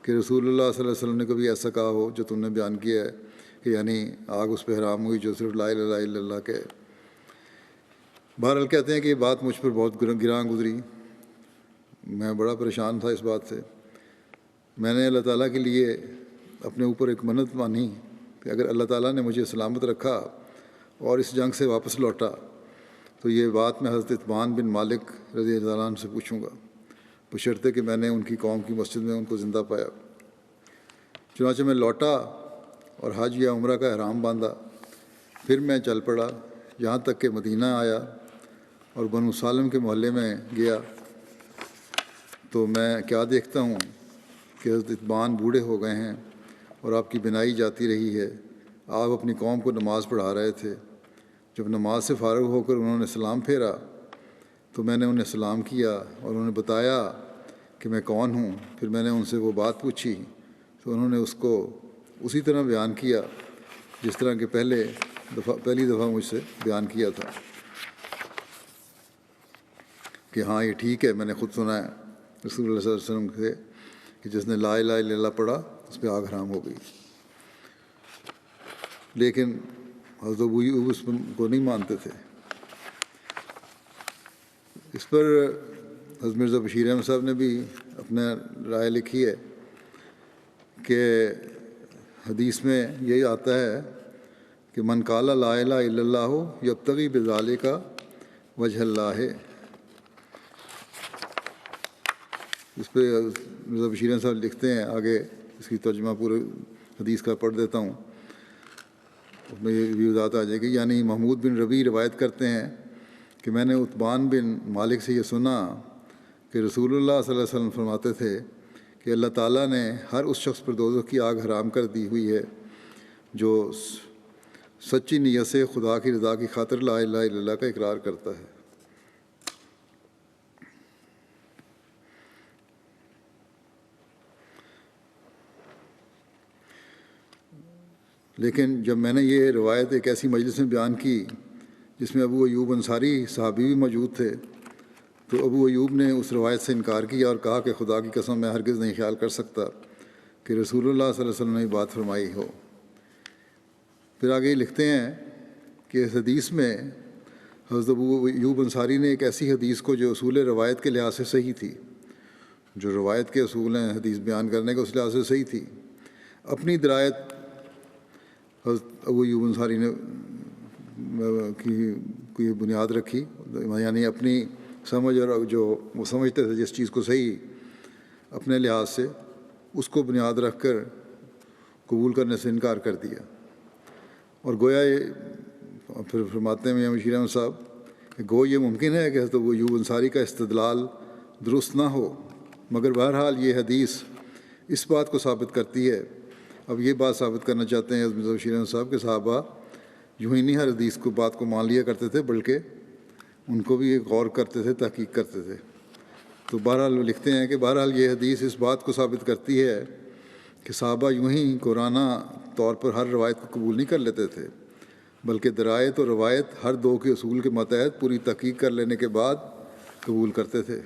کہ رسول اللہ صلی اللہ علیہ وسلم نے کبھی ایسا کہا ہو جو تم نے بیان کیا ہے، کہ یعنی آگ اس پہ حرام ہوئی جو صرف لا الہ الا اللہ کے۔ بہرحال کہتے ہیں کہ یہ بات مجھ پر بہت گراں گزری، میں بڑا پریشان تھا اس بات سے۔ میں نے اللہ تعالیٰ کے لیے اپنے اوپر ایک منت مانی کہ اگر اللہ تعالیٰ نے مجھے سلامت رکھا اور اس جنگ سے واپس لوٹا تو یہ بات میں حضرت عتبان بن مالک رضی اللہ عنہ سے پوچھوں گا، بشرطے کہ میں نے ان کی قوم کی مسجد میں ان کو زندہ پایا۔ چنانچہ میں لوٹا اور حج یا عمرہ کا احرام باندھا، پھر میں چل پڑا یہاں تک کہ مدینہ آیا اور بنو سالم کے محلے میں گیا، تو میں کیا دیکھتا ہوں کہ حضرت عتبان بوڑھے ہو گئے ہیں اور آپ کی بینائی جاتی رہی ہے۔ آپ اپنی قوم کو نماز پڑھا رہے تھے۔ جب نماز سے فارغ ہو کر انہوں نے سلام پھیرا تو میں نے انہیں سلام کیا اور انہوں نے بتایا کہ میں کون ہوں۔ پھر میں نے ان سے وہ بات پوچھی تو انہوں نے اس کو اسی طرح بیان کیا جس طرح کہ پہلی دفعہ مجھ سے بیان کیا تھا، کہ ہاں یہ ٹھیک ہے، میں نے خود سنا ہے رسول اللہ صلی اللہ علیہ وسلم سے کہ جس نے لا الہ الا اللہ پڑھا اس پہ آگ حرام ہو گئی۔ لیکن حضرت ابو ایوب اس کو نہیں مانتے تھے۔ اس پر حضرت مرزا بشیر احمد صاحب نے بھی اپنا رائے لکھی ہے کہ حدیث میں یہی آتا ہے کہ من قال لا الہ الا اللہ یبتغی بذالک وجہ اللہ۔ اس پہ مرزا بشیر احمد صاحب لکھتے ہیں، آگے اس کی ترجمہ پورے حدیث کا پڑھ دیتا ہوں اس میں یہ بھی وضاحت آ جائے گی. یعنی محمود بن ربیع روایت کرتے ہیں کہ میں نے عتبان بن مالک سے یہ سنا کہ رسول اللہ صلی اللہ علیہ وسلم فرماتے تھے کہ اللہ تعالیٰ نے ہر اس شخص پر دوزخ کی آگ حرام کر دی ہوئی ہے جو سچی نیت سے خدا کی رضا کی خاطر لا الہ الا اللہ کا اقرار کرتا ہے. لیکن جب میں نے یہ روایت ایک ایسی مجلس میں بیان کی جس میں ابو ایوب انصاری صحابی بھی موجود تھے تو ابو ایوب نے اس روایت سے انکار کیا اور کہا کہ خدا کی قسم میں ہرگز نہیں خیال کر سکتا کہ رسول اللہ صلی اللہ علیہ وسلم نے یہ بات فرمائی ہو. پھر آگے یہ لکھتے ہیں کہ اس حدیث میں حضرت ابو ایوب انصاری نے ایک ایسی حدیث کو جو اصول روایت کے لحاظ سے صحیح تھی، جو روایت کے اصول ہیں حدیث بیان کرنے کے اس لحاظ سے صحیح تھی، اپنی درایت حضرت ابو ایوب انصاری نے کی بنیاد رکھی، یعنی اپنی سمجھ اور جو وہ سمجھتے تھے جس چیز کو صحیح اپنے لحاظ سے اس کو بنیاد رکھ کر قبول کرنے سے انکار کر دیا. اور گویا یہ پھر فرماتے ہیں میاں بشیر احمد صاحب کہ گو یہ ممکن ہے کہ حضرت ابو ایوب انصاری کا استدلال درست نہ ہو، مگر بہرحال یہ حدیث اس بات کو ثابت کرتی ہے. اب یہ بات ثابت کرنا چاہتے ہیں حضرت میاں بشیر احمد صاحب کہ صحابہ یوں ہی نہیں ہر حدیث کو بات کو مان لیا کرتے تھے، بلکہ ان کو بھی غور کرتے تھے، تحقیق کرتے تھے. تو بہرحال وہ لکھتے ہیں کہ بہرحال یہ حدیث اس بات کو ثابت کرتی ہے کہ صحابہ یوں ہی قرآنہ طور پر ہر روایت کو قبول نہیں کر لیتے تھے، بلکہ درایت اور روایت ہر دو کے اصول کے ماتحت پوری تحقیق کر لینے کے بعد قبول کرتے تھے.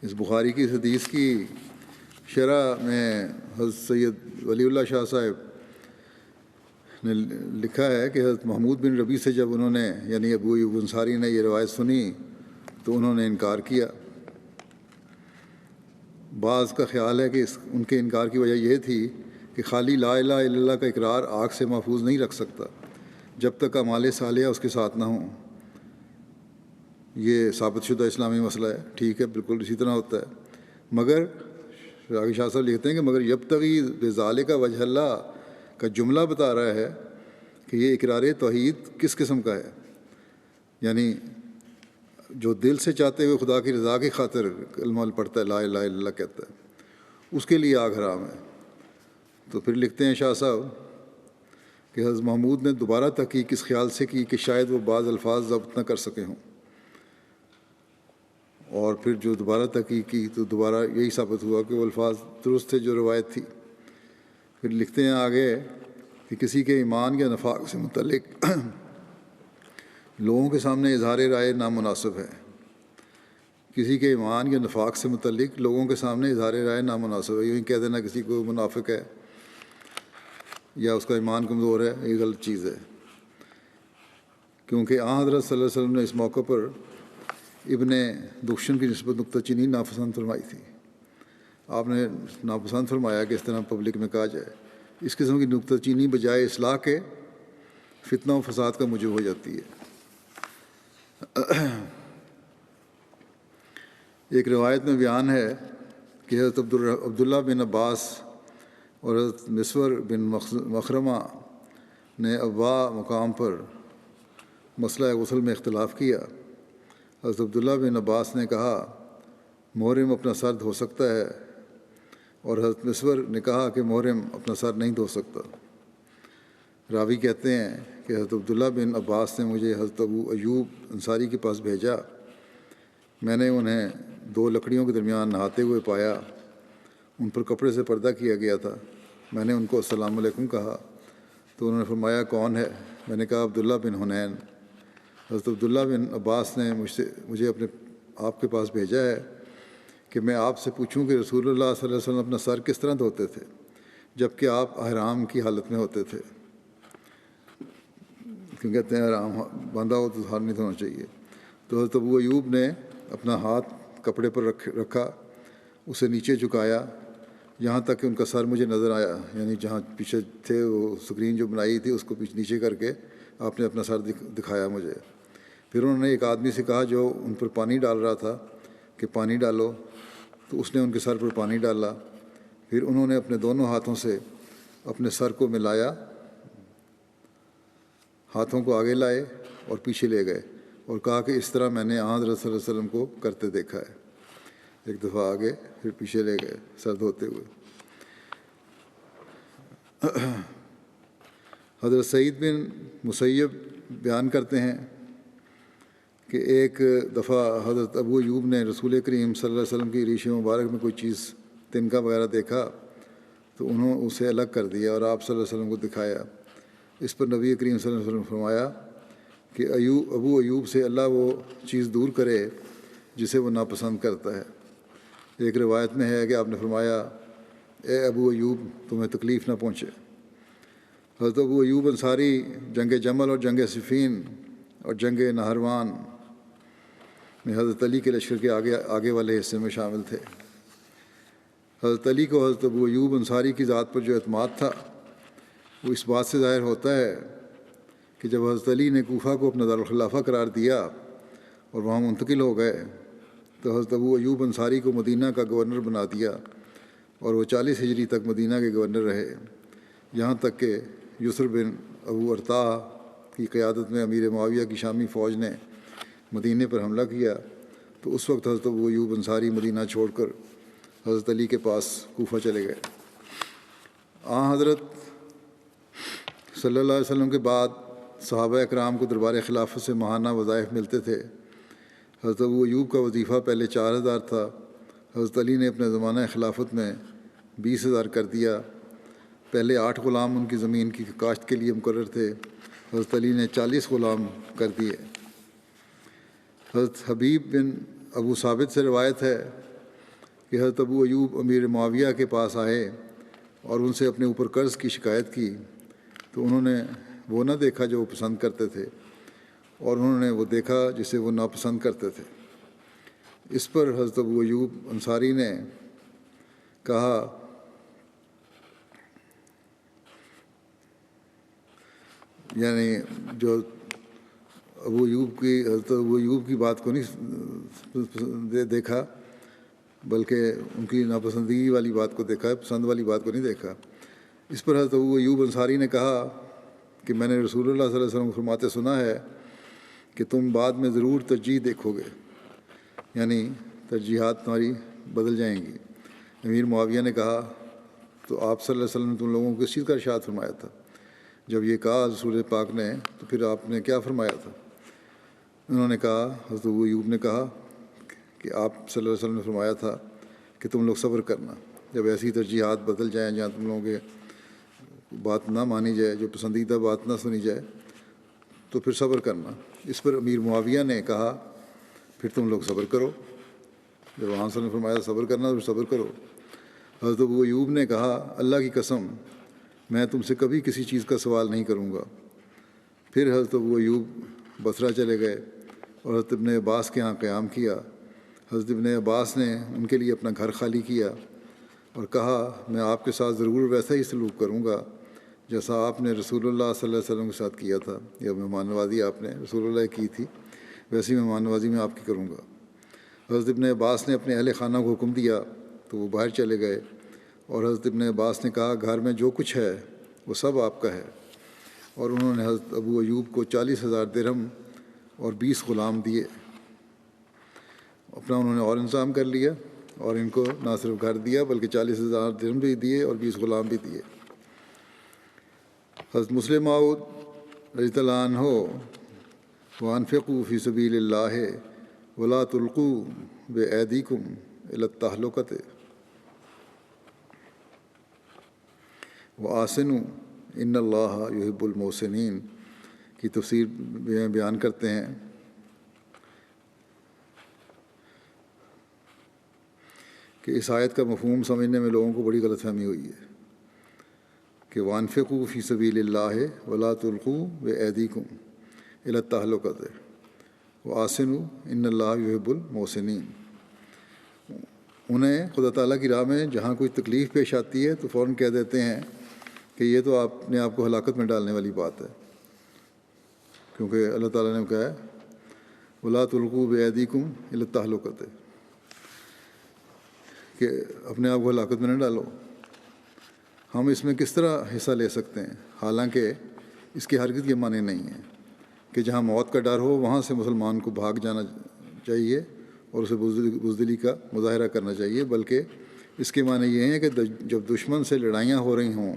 اس بخاری کی اس حدیث کی شرح میں حضرت سید ولی اللہ شاہ صاحب نے لکھا ہے کہ حضرت محمود بن ربیع سے جب انہوں نے یعنی ابو ایوب انصاری نے یہ روایت سنی تو انہوں نے انکار کیا. بعض کا خیال ہے کہ ان کے انکار کی وجہ یہ تھی کہ خالی لا الہ الا اللہ کا اقرار آگ سے محفوظ نہیں رکھ سکتا جب تک اعمال صالحہ اس کے ساتھ نہ ہوں. یہ ثابت شدہ اسلامی مسئلہ ہے، ٹھیک ہے، بالکل اسی طرح ہوتا ہے. مگر راغب شاہ صاحب لکھتے ہیں کہ مگر یبتغی بذالک وجہ اللہ کا جملہ بتا رہا ہے کہ یہ اقرار توحید کس قسم کا ہے، یعنی جو دل سے چاہتے ہوئے خدا کی رضا کی خاطر کلمہ پڑھتا ہے، لا الہ الا اللہ کہتا ہے، اس کے لیے آگ حرام ہے. تو پھر لکھتے ہیں شاہ صاحب کہ حضرت محمود نے دوبارہ تحقیق اس خیال سے کی کہ شاید وہ بعض الفاظ ضبط نہ کر سکے ہوں، اور پھر جو دوبارہ تحقیق کی تو دوبارہ یہی ثابت ہوا کہ وہ الفاظ درست تھے جو روایت تھی. پھر لکھتے ہیں آگے کہ کسی کے ایمان یا نفاق سے متعلق لوگوں کے سامنے اظہار رائے نامناسب ہے. کسی کے ایمان یا نفاق سے متعلق لوگوں کے سامنے اظہار رائے نامناسب ہے. یوں ہی کہہ دینا کسی کو منافق ہے یا اس کا ایمان کمزور ہے، یہ غلط چیز ہے، کیونکہ حضرت صلی اللہ علیہ وسلم نے اس موقع پر ابن دخشن کی نسبت نکتہ چینی ناپسند فرمائی تھی. آپ نے ناپسند فرمایا کہ اس طرح پبلک میں کہا جائے. اس قسم کی نکتہ چینی بجائے اصلاح کے فتنہ و فساد کا موجب ہو جاتی ہے. ایک روایت میں بیان ہے کہ حضرت عبداللہ بن عباس اور حضرت مسور بن مخرمہ نے ابوا مقام پر مسئلہ غسل میں اختلاف کیا. حضرت عبداللہ بن عباس نے کہا محرم اپنا سر دھو سکتا ہے، اور حضرت مسور نے کہا کہ محرم اپنا سر نہیں دھو سکتا. راوی کہتے ہیں کہ حضرت عبداللہ بن عباس نے مجھے حضرت ابو ایوب انصاری کے پاس بھیجا. میں نے انہیں دو لکڑیوں کے درمیان نہاتے ہوئے پایا، ان پر کپڑے سے پردہ کیا گیا تھا. میں نے ان کو السلام علیکم کہا تو انہوں نے فرمایا کون ہے؟ میں نے کہا عبداللہ بن حنین. حضرت عبداللہ بن عباس نے مجھے اپنے آپ کے پاس بھیجا ہے کہ میں آپ سے پوچھوں کہ رسول اللہ صلی اللہ علیہ وسلم اپنا سر کس طرح دھوتے تھے جب کہ آپ احرام کی حالت میں ہوتے تھے. کیوں کہتے ہیں احرام باندھا ہو تو سر نہیں دھونا چاہیے. تو حضرت ابو ایوب نے اپنا ہاتھ کپڑے پر رکھا، اسے نیچے جھکایا یہاں تک کہ ان کا سر مجھے نظر آیا، یعنی جہاں پیچھے تھے وہ اسکرین جو بنائی تھی اس کو نیچے کر کے آپ نے اپنا سر دکھایا مجھے. پھر انہوں نے ایک آدمی سے کہا جو ان پر پانی ڈال رہا تھا کہ پانی ڈالو، تو اس نے ان کے سر پر پانی ڈالا. پھر انہوں نے اپنے دونوں ہاتھوں سے اپنے سر کو ملایا ہاتھوں کو آگے لائے اور پیچھے لے گئے اور کہا کہ اس طرح میں نے حضرت صلی اللہ علیہ وسلم کو کرتے دیکھا ہے۔ ایک دفعہ آگے پھر پیچھے لے گئے سر دھوتے ہوئے۔ حضرت سعید بن مسیب بیان کرتے ہیں کہ ایک دفعہ حضرت ابو ایوب نے رسول کریم صلی اللہ علیہ وسلم کی ریش مبارک میں کوئی چیز تنکا وغیرہ دیکھا تو انہوں اسے الگ کر دیا اور آپ صلی اللہ علیہ وسلم کو دکھایا۔ اس پر نبی کریم صلی اللہ علیہ وسلم نے فرمایا کہ ابو ایوب سے اللہ وہ چیز دور کرے جسے وہ ناپسند کرتا ہے۔ ایک روایت میں ہے کہ آپ نے فرمایا اے ابو ایوب تمہیں تکلیف نہ پہنچے۔ حضرت ابو ایوب انصاری جنگ جمل اور جنگ صفین اور جنگ نہروان میں حضرت علی کے لشکر کے آگے والے حصے میں شامل تھے۔ حضرت علی کو حضرت ابو ایوب انصاری کی ذات پر جو اعتماد تھا وہ اس بات سے ظاہر ہوتا ہے کہ جب حضرت علی نے کوفہ کو اپنا دارالخلافہ قرار دیا اور وہاں منتقل ہو گئے تو حضرت ابو ایوب انصاری کو مدینہ کا گورنر بنا دیا اور وہ 40 ہجری تک مدینہ کے گورنر رہے، یہاں تک کہ یسر بن ابو ارطاح کی قیادت میں امیر معاویہ کی شامی فوج نے مدینہ پر حملہ کیا تو اس وقت حضرت ابو ایوب انصاری مدینہ چھوڑ کر حضرت علی کے پاس کوفہ چلے گئے۔ حضرت صلی اللہ علیہ وسلم کے بعد صحابہ اکرام کو دربار خلافت سے ماہانہ وظائف ملتے تھے۔ حضرت ابو ایوب کا وظیفہ پہلے 4000 تھا، حضرت علی نے اپنے زمانہ خلافت میں 20,000 کر دیا۔ پہلے 8 غلام ان کی زمین کی کاشت کے لیے مقرر تھے، حضرت علی نے 40 غلام کر دیے۔ حضرت حبیب بن ابو ثابت سے روایت ہے کہ حضرت ابو ایوب امیر معاویہ کے پاس آئے اور ان سے اپنے اوپر قرض کی شکایت کی تو انہوں نے وہ نہ دیکھا جو وہ پسند کرتے تھے اور انہوں نے وہ دیکھا جسے وہ ناپسند کرتے تھے۔ اس پر حضرت ابو ایوب انصاری نے کہا یعنی جو حضرت ابو ایوب کی بات کو نہیں دیکھا بلکہ ان کی ناپسندگی والی بات کو دیکھا، پسند والی بات کو نہیں دیکھا۔ اس پر حضرت ابو ایوب انصاری نے کہا کہ میں نے رسول اللہ صلی اللہ علیہ وسلم کو فرماتے سنا ہے کہ تم بعد میں ضرور ترجیح دیکھو گے، یعنی ترجیحات تمہاری بدل جائیں گی۔ امیر معاویہ نے کہا تو آپ صلی اللہ علیہ وسلم نے تم لوگوں کو کس چیز کا ارشاد فرمایا تھا؟ جب یہ کہا رسول پاک نے تو پھر آپ نے کیا فرمایا تھا؟ انہوں نے کہا، حضرت ابو ایوب نے کہا کہ آپ صلی اللہ علیہ وسلم نے فرمایا تھا کہ تم لوگ صبر کرنا، جب ایسی ترجیحات بدل جائیں جہاں تم لوگوں کے بات نہ مانی جائے، جو پسندیدہ بات نہ سنی جائے تو پھر صبر کرنا۔ اس پر امیر معاویہ نے کہا پھر تم لوگ صبر کرو، جب وہاں سے نے فرمایا صبر کرنا تو پھر صبر کرو۔ حضرت ابو ایوب نے کہا اللہ کی قسم میں تم سے کبھی کسی چیز کا سوال نہیں کروں گا۔ پھر حضرت ابو ایوب بصرہ چلے گئے اور حضرت ابن عباس کے ہاں قیام کیا۔ حضرت ابن عباس نے ان کے لیے اپنا گھر خالی کیا اور کہا میں آپ کے ساتھ ضرور ویسا ہی سلوک کروں گا جیسا آپ نے رسول اللہ صلی اللہ علیہ وسلم کے ساتھ کیا تھا، یا مہمان نوازی آپ نے رسول اللہ کی تھی ویسی مہمان نوازی میں آپ کی کروں گا۔ حضرت ابن عباس نے اپنے اہل خانہ کو حکم دیا تو وہ باہر چلے گئے اور حضرت ابن عباس نے کہا گھر میں جو کچھ ہے وہ سب آپ کا ہے، اور انہوں نے حضرت ابو ایوب کو 40,000 درہم اور 20 غلام دیے۔ اپنا انہوں نے اور انتظام کر لیا اور ان کو نہ صرف گھر دیا بلکہ 40,000 درہم بھی دیے اور 20 غلام بھی دیے۔ حضرت مسلم موعود رضی اللہ عنہ وانفقوا فی سبیل اللہ ولا تلقوا بایدیکم الی التہلکۃ وآسنوا ان اللہ یحب المحسنین کی تفسیر بیان کرتے ہیں کہ اس آیت کا مفہوم سمجھنے میں لوگوں کو بڑی غلط فہمی ہوئی ہے کہ وانفقوا فی سبیل اللہ ولا تلقوا بایدیکم الی التہلکۃ وآسنوا ان اللہ یحب المحسنین۔ انہیں خدا تعالیٰ کی راہ میں جہاں کوئی تکلیف پیش آتی ہے تو فوراً کہہ دیتے ہیں کہ یہ تو اپنے آپ کو ہلاکت میں ڈالنے والی بات ہے، کیونکہ اللہ تعالیٰ نے کہا ہے ولا تلقوا بایدیکم الی التہلکۃ کہ اپنے آپ کو ہلاکت میں نہ ڈالو۔ ہم اس میں کس طرح حصہ لے سکتے ہیں؟ حالانکہ اس کے ہرگز یہ معنی نہیں ہے کہ جہاں موت کا ڈر ہو وہاں سے مسلمان کو بھاگ جانا چاہیے اور اسے بزدلی کا مظاہرہ کرنا چاہیے، بلکہ اس کے معنی یہ ہیں کہ جب دشمن سے لڑائیاں ہو رہی ہوں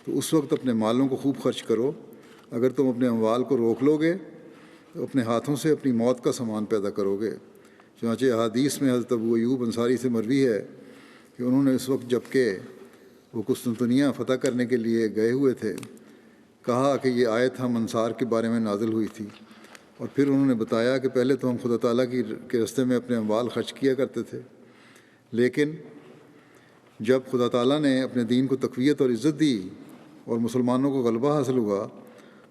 تو اس وقت اپنے مالوں کو خوب خرچ کرو۔ اگر تم اپنے اموال کو روک لو گے تو اپنے ہاتھوں سے اپنی موت کا سامان پیدا کرو گے۔ چنانچہ احادیث میں حضرت ابو ایوب انصاری سے مروی ہے کہ انہوں نے اس وقت جب کہ وہ قسطنطنیہ فتح کرنے کے لیے گئے ہوئے تھے کہا کہ یہ آیت ہم انصار کے بارے میں نازل ہوئی تھی، اور پھر انہوں نے بتایا کہ پہلے تو ہم خدا تعالیٰ کے راستے میں اپنے اموال خرچ کیا کرتے تھے، لیکن جب خدا تعالیٰ نے اپنے دین کو تقویت اور عزت دی اور مسلمانوں کو غلبہ حاصل ہوا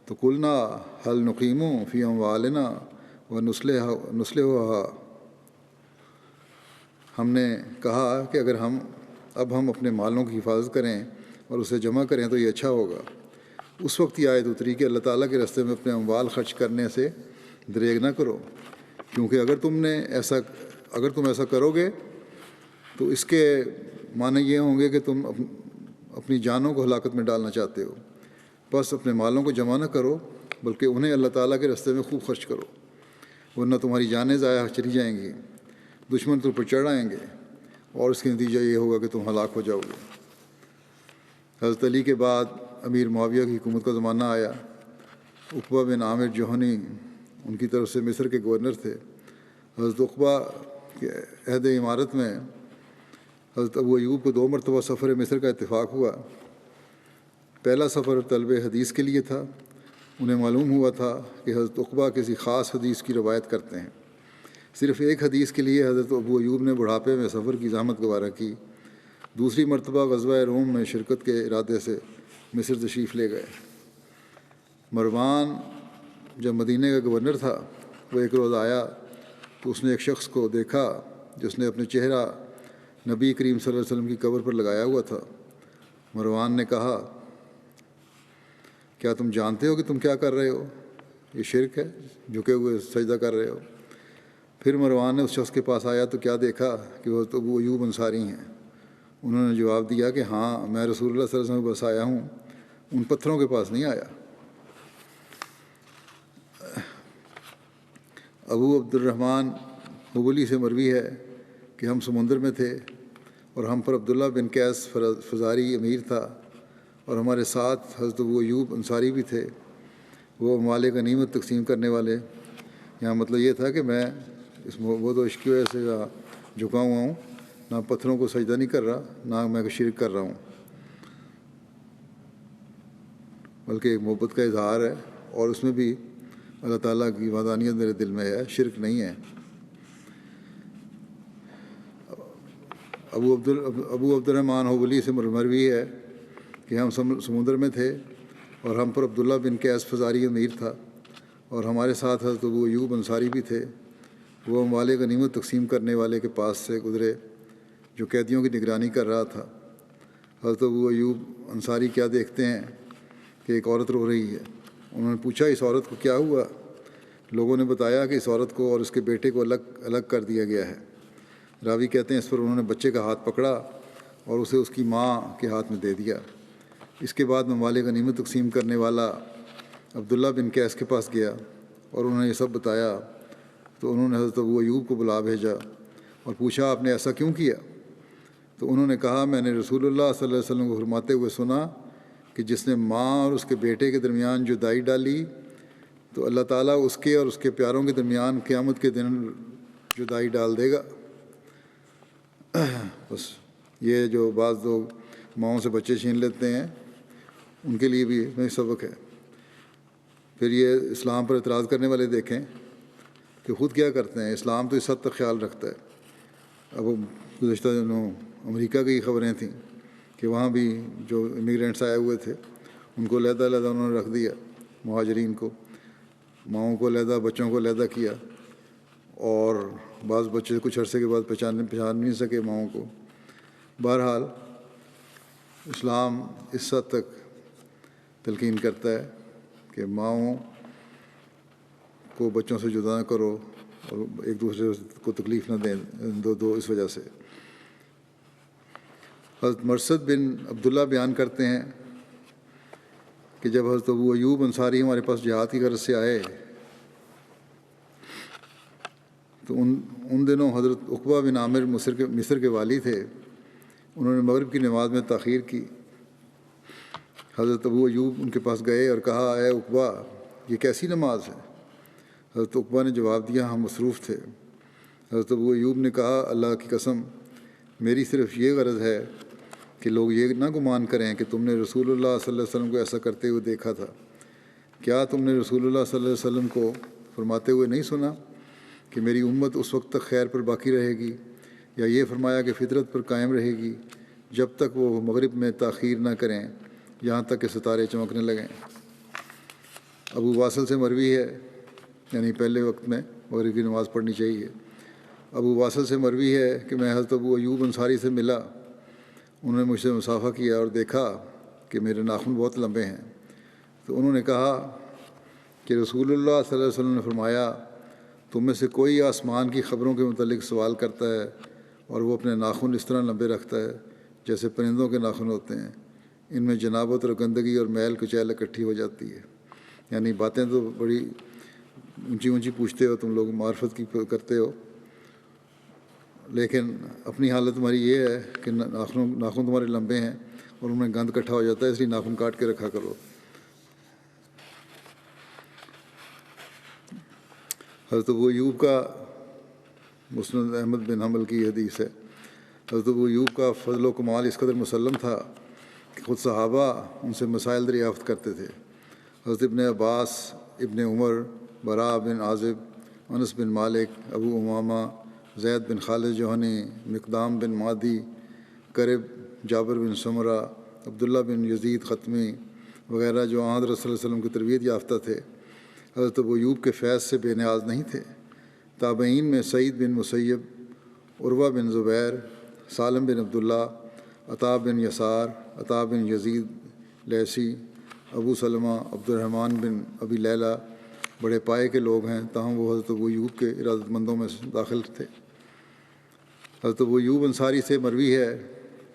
تو قلنا حل نقیم فی اموالنا و نصلحھا، ہم نے کہا کہ اگر اب ہم اپنے مالوں کی حفاظت کریں اور اسے جمع کریں تو یہ اچھا ہوگا۔ اس وقت یہ آیت اتری کہ اللہ تعالیٰ کے راستے میں اپنے اموال خرچ کرنے سے دریغ نہ کرو، کیونکہ اگر تم ایسا کرو گے تو اس کے معنی یہ ہوں گے کہ تم اپنی جانوں کو ہلاکت میں ڈالنا چاہتے ہو۔ بس اپنے مالوں کو جمع نہ کرو بلکہ انہیں اللہ تعالیٰ کے راستے میں خوب خرچ کرو، ورنہ تمہاری جانیں ضائع چلی جائیں گی، دشمن تم پر چڑھ آئیں گے اور اس کا نتیجہ یہ ہوگا کہ تم ہلاک ہو جاؤ گے۔ حضرت علی کے بعد امیر معاویہ کی حکومت کا زمانہ آیا۔ عقبہ بن عامر جوہنی ان کی طرف سے مصر کے گورنر تھے۔ حضرت عقبہ کے عہد امارت میں حضرت ابو ایوب کو 2 مرتبہ سفر مصر کا اتفاق ہوا۔ پہلا سفر طلب حدیث کے لیے تھا۔ انہیں معلوم ہوا تھا کہ حضرت عقبہ کسی خاص حدیث کی روایت کرتے ہیں۔ صرف ایک حدیث کے لیے حضرت ابو ایوب نے بڑھاپے میں سفر کی زحمت گوارہ کی۔ دوسری مرتبہ غزوہ روم میں شرکت کے ارادے سے مصر تشریف لے گئے۔ مروان جب مدینہ کا گورنر تھا، وہ ایک روز آیا تو اس نے ایک شخص کو دیکھا جس نے اپنے چہرہ نبی کریم صلی اللہ علیہ وسلم کی قبر پر لگایا ہوا تھا۔ مروان نے کہا، کیا تم جانتے ہو کہ تم کیا کر رہے ہو؟ یہ شرک ہے، جھکے ہوئے سجدہ کر رہے ہو۔ پھر مروان نے اس شخص کے پاس آیا تو کیا دیکھا کہ وہ ابو ایوب انصاری ہیں۔ انہوں نے جواب دیا کہ ہاں، میں رسول اللہ صلی اللہ علیہ وسلم کے پاس آیا ہوں، ان پتھروں کے پاس نہیں آیا۔ ابو عبد الرحمن حبلی سے مروی ہے کہ ہم سمندر میں تھے اور ہم پر عبداللہ بن قیس فزاری امیر تھا اور ہمارے ساتھ حضرت ابو ایوب انصاری بھی تھے۔ وہ اموال غنیمت تقسیم کرنے والے۔ یہاں مطلب یہ تھا کہ میں وہ تو عشق کی وجہ سے جھکا ہوا ہوں، نہ پتھروں کو سجدہ نہیں کر رہا، نہ میں شرک کر رہا ہوں، بلکہ ایک محبت کا اظہار ہے، اور اس میں بھی اللہ تعالیٰ کی وحدانیت میرے دل میں ہے، شرک نہیں ہے۔ ابو عبد الرحمن حبلی سے مروی ہے کہ ہم سمندر میں تھے اور ہم پر عبداللہ بن قیس فزاری امیر تھا اور ہمارے ساتھ حضرت ابو ایوب انصاری بھی تھے۔ وہ اموال غنیمت تقسیم کرنے والے کے پاس سے گزرے جو قیدیوں کی نگرانی کر رہا تھا۔ حضرت ابو ایوب انصاری کیا دیکھتے ہیں کہ ایک عورت رو رہی ہے۔ انہوں نے پوچھا، اس عورت کو کیا ہوا؟ لوگوں نے بتایا کہ اس عورت کو اور اس کے بیٹے کو الگ کر دیا گیا ہے۔ راوی کہتے ہیں اس پر انہوں نے بچے کا ہاتھ پکڑا اور اسے اس کی ماں کے ہاتھ میں دے دیا۔ اس کے بعد اموال غنیمت تقسیم کرنے والا عبداللہ بن قیس کے پاس گیا اور انہوں نے یہ سب بتایا، تو انہوں نے حضرت ابو ایوب کو بلا بھیجا اور پوچھا، آپ نے ایسا کیوں کیا؟ تو انہوں نے کہا، میں نے رسول اللہ صلی اللہ علیہ وسلم کو فرماتے ہوئے سنا کہ جس نے ماں اور اس کے بیٹے کے درمیان جدائی ڈالی تو اللہ تعالیٰ اس کے اور اس کے پیاروں کے درمیان قیامت کے دن جدائی ڈال دے گا۔ بس یہ جو بعض لوگ ماؤں سے بچے چھین لیتے ہیں، ان کے لیے بھی میں سبق ہے۔ پھر یہ اسلام پر اعتراض کرنے والے دیکھیں کہ خود کیا کرتے ہیں۔ اسلام تو اس حد تک خیال رکھتا ہے۔ اب گزشتہ دنوں امریکہ کی خبریں تھیں کہ وہاں بھی جو امیگرینٹس آئے ہوئے تھے ان کو علیحدہ انہوں نے رکھ دیا، مہاجرین کو، ماؤں کو علیحدہ، بچوں کو علیحدہ کیا، اور بعض بچے کچھ عرصے کے بعد پہچان نہیں سکے ماؤں کو۔ بہرحال اسلام اس حد تک تلقین کرتا ہے کہ ماؤں کو بچوں سے جدا نہ کرو اور ایک دوسرے کو تکلیف نہ دیں دو اس وجہ سے۔ حضرت مرثد بن عبداللہ بیان کرتے ہیں کہ جب حضرت ابو ایوب انصاری ہمارے پاس جہاد کی غرض سے آئے تو ان دنوں حضرت عقبہ بن عامر مصر کے والی تھے. انہوں نے مغرب کی نماز میں تاخیر کی. حضرت ابو ایوب ان کے پاس گئے اور کہا اے عقبہ یہ کیسی نماز ہے؟ حضرت عقبہ نے جواب دیا ہم مصروف تھے. حضرت ابو ایوب نے کہا اللہ کی قسم میری صرف یہ غرض ہے کہ لوگ یہ نہ گمان کریں کہ تم نے رسول اللہ صلی اللہ علیہ وسلم کو ایسا کرتے ہوئے دیکھا تھا. کیا تم نے رسول اللہ صلی اللہ علیہ وسلم کو فرماتے ہوئے نہیں سنا کہ میری امت اس وقت تک خیر پر باقی رہے گی، یا یہ فرمایا کہ فطرت پر قائم رہے گی جب تک وہ مغرب میں تاخیر نہ کریں یہاں تک کہ ستارے چمکنے لگیں. ابو واصل سے مروی ہے، یعنی پہلے وقت میں مغرب کی نماز پڑھنی چاہیے. ابو واصل سے مروی ہے کہ میں حضرت ابو ایوب انصاری سے ملا. انہوں نے مجھ سے مصافحہ کیا اور دیکھا کہ میرے ناخن بہت لمبے ہیں. تو انہوں نے کہا کہ رسول اللہ صلی اللہ علیہ وسلم نے فرمایا تم میں سے کوئی آسمان کی خبروں کے متعلق سوال کرتا ہے اور وہ اپنے ناخن اس طرح لمبے رکھتا ہے جیسے پرندوں کے ناخن ہوتے ہیں، ان میں جنابت اور گندگی اور میل کچیل اکٹھی ہو جاتی ہے. یعنی باتیں تو بڑی اونچی اونچی پوچھتے ہو تم لوگ، معرفت کی کرتے ہو، لیکن اپنی حالت تمہاری یہ ہے کہ ناخن تمہارے لمبے ہیں اور ان میں گند اکٹھا ہو جاتا ہے، اس لیے ناخن کاٹ کے رکھا کرو. حضرت ابو ایوب کا مسند احمد بن حنبل کی حدیث ہے. حضرت ابو ایوب کا فضل و کمال اس قدر مسلم تھا کہ خود صحابہ ان سے مسائل دریافت کرتے تھے. حضرت ابن عباس، ابن عمر، براء بن عازب، انس بن مالک، ابو امامہ، زید بن خالد جوہنی، مقدام بن مادی، کرب، جابر بن سمرہ، عبداللہ بن یزید ختمی وغیرہ جو حضرت صلی اللہ علیہ وسلم کی تربیت یافتہ تھے، حضرت ابو ایوب کے فیض سے بے نیاز نہیں تھے. تابعین میں سعید بن مسیب، عروہ بن زبیر، سالم بن عبداللہ، عطا بن یسار، عطا بن یزید لیثی، ابو سلمہ، عبد الرحمن بن ابی لیلہ بڑے پائے کے لوگ ہیں، تاہم وہ حضرت ابو ایوب کے ارادت مندوں میں داخل تھے. حضرت ابو ایوب انصاری سے مروی ہے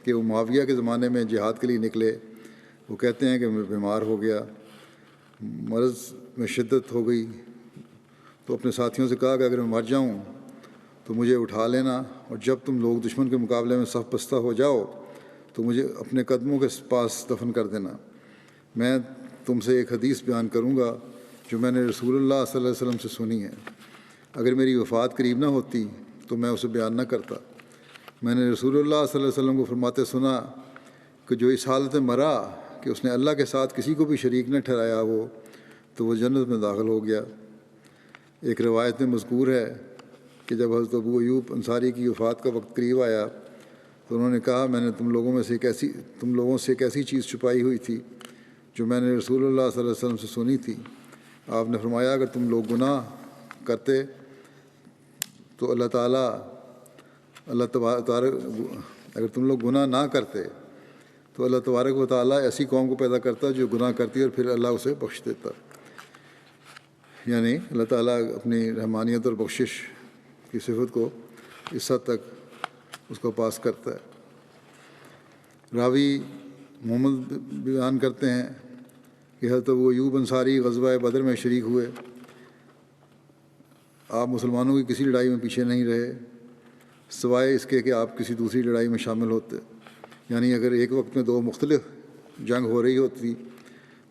کہ وہ معاویہ کے زمانے میں جہاد کے لیے نکلے. وہ کہتے ہیں کہ میں بیمار ہو گیا، مرض میں شدت ہو گئی، تو اپنے ساتھیوں سے کہا کہ اگر میں مر جاؤں تو مجھے اٹھا لینا، اور جب تم لوگ دشمن کے مقابلے میں صف بستہ ہو جاؤ تو مجھے اپنے قدموں کے پاس دفن کر دینا. میں تم سے ایک حدیث بیان کروں گا جو میں نے رسول اللہ صلی اللہ علیہ وسلم سے سنی ہے. اگر میری وفات قریب نہ ہوتی تو میں اسے بیان نہ کرتا. میں نے رسول اللہ صلی اللہ علیہ وسلم کو فرماتے سنا کہ جو اس حالت میں مرا کہ اس نے اللہ کے ساتھ کسی کو بھی شریک نہ ٹھہرایا ہو تو وہ جنت میں داخل ہو گیا. ایک روایت میں مذکور ہے کہ جب حضرت ابو ایوب انصاری کی وفات کا وقت قریب آیا تو انہوں نے کہا میں نے تم لوگوں سے ایک ایسی چیز چھپائی ہوئی تھی جو میں نے رسول اللہ صلی اللہ علیہ وسلم سے سنی تھی. آپ نے فرمایا اگر تم لوگ گناہ کرتے تو اگر تم لوگ گناہ نہ کرتے تو اللہ تبارک و تعالیٰ ایسی قوم کو پیدا کرتا جو گناہ کرتی اور پھر اللہ اسے بخش دیتا. یعنی اللہ تعالیٰ اپنی رحمانیت اور بخشش کی صفت کو اس حد تک اس کو پاس کرتا ہے. راوی محمد بیان کرتے ہیں کہ حضرت ابو ایوب انصاری غزوہ بدر میں شریک ہوئے. آپ مسلمانوں کی کسی لڑائی میں پیچھے نہیں رہے سوائے اس کے کہ آپ کسی دوسری لڑائی میں شامل ہوتے. یعنی اگر ایک وقت میں دو مختلف جنگ ہو رہی ہوتی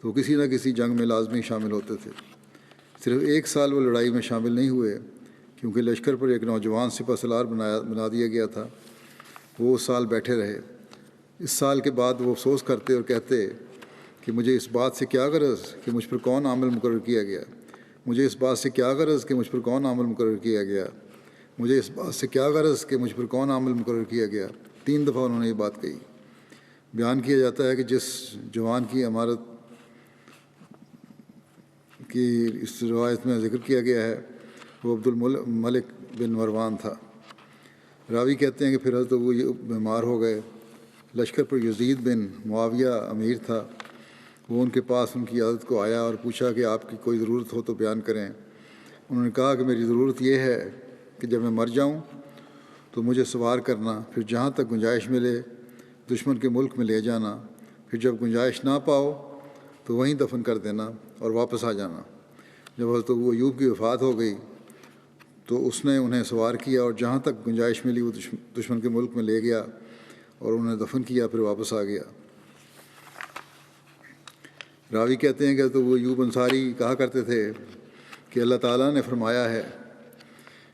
تو وہ کسی نہ کسی جنگ میں لازمی شامل ہوتے تھے. صرف ایک سال وہ لڑائی میں شامل نہیں ہوئے کیونکہ لشکر پر ایک نوجوان سپہ سالار بنا دیا گیا تھا. وہ اس سال بیٹھے رہے. اس سال کے بعد وہ افسوس کرتے اور کہتے کہ مجھے اس بات سے کیا غرض کہ مجھ پر کون عامل مقرر کیا گیا، مجھے اس بات سے کیا غرض کہ مجھ پر کون عامل مقرر کیا گیا، مجھے اس بات سے کیا غرض کہ مجھ پر کون عامل مقرر کیا گیا. 3 دفعہ انہوں نے یہ بات کہی. بیان کیا جاتا ہے کہ جس جوان کی امارت کی اس روایت میں ذکر کیا گیا ہے وہ عبد الملک بن مروان تھا. راوی کہتے ہیں کہ پھر حضرت وہ بیمار ہو گئے. لشکر پر یزید بن معاویہ امیر تھا. وہ ان کے پاس ان کی عادت کو آیا اور پوچھا کہ آپ کی کوئی ضرورت ہو تو بیان کریں. انہوں نے کہا کہ میری ضرورت یہ ہے کہ جب میں مر جاؤں تو مجھے سوار کرنا، پھر جہاں تک گنجائش ملے دشمن کے ملک میں لے جانا، پھر جب گنجائش نہ پاؤ تو وہیں دفن کر دینا اور واپس آ جانا۔ جب حضرت ابو ایوب کی وفات ہو گئی تو اس نے انہیں سوار کیا اور جہاں تک گنجائش ملی وہ دشمن کے ملک میں لے گیا اور انہیں دفن کیا، پھر واپس آ گیا۔ راوی کہتے ہیں کہ حضرت ابو ایوب انصاری کہا کرتے تھے کہ اللہ تعالیٰ نے فرمایا ہے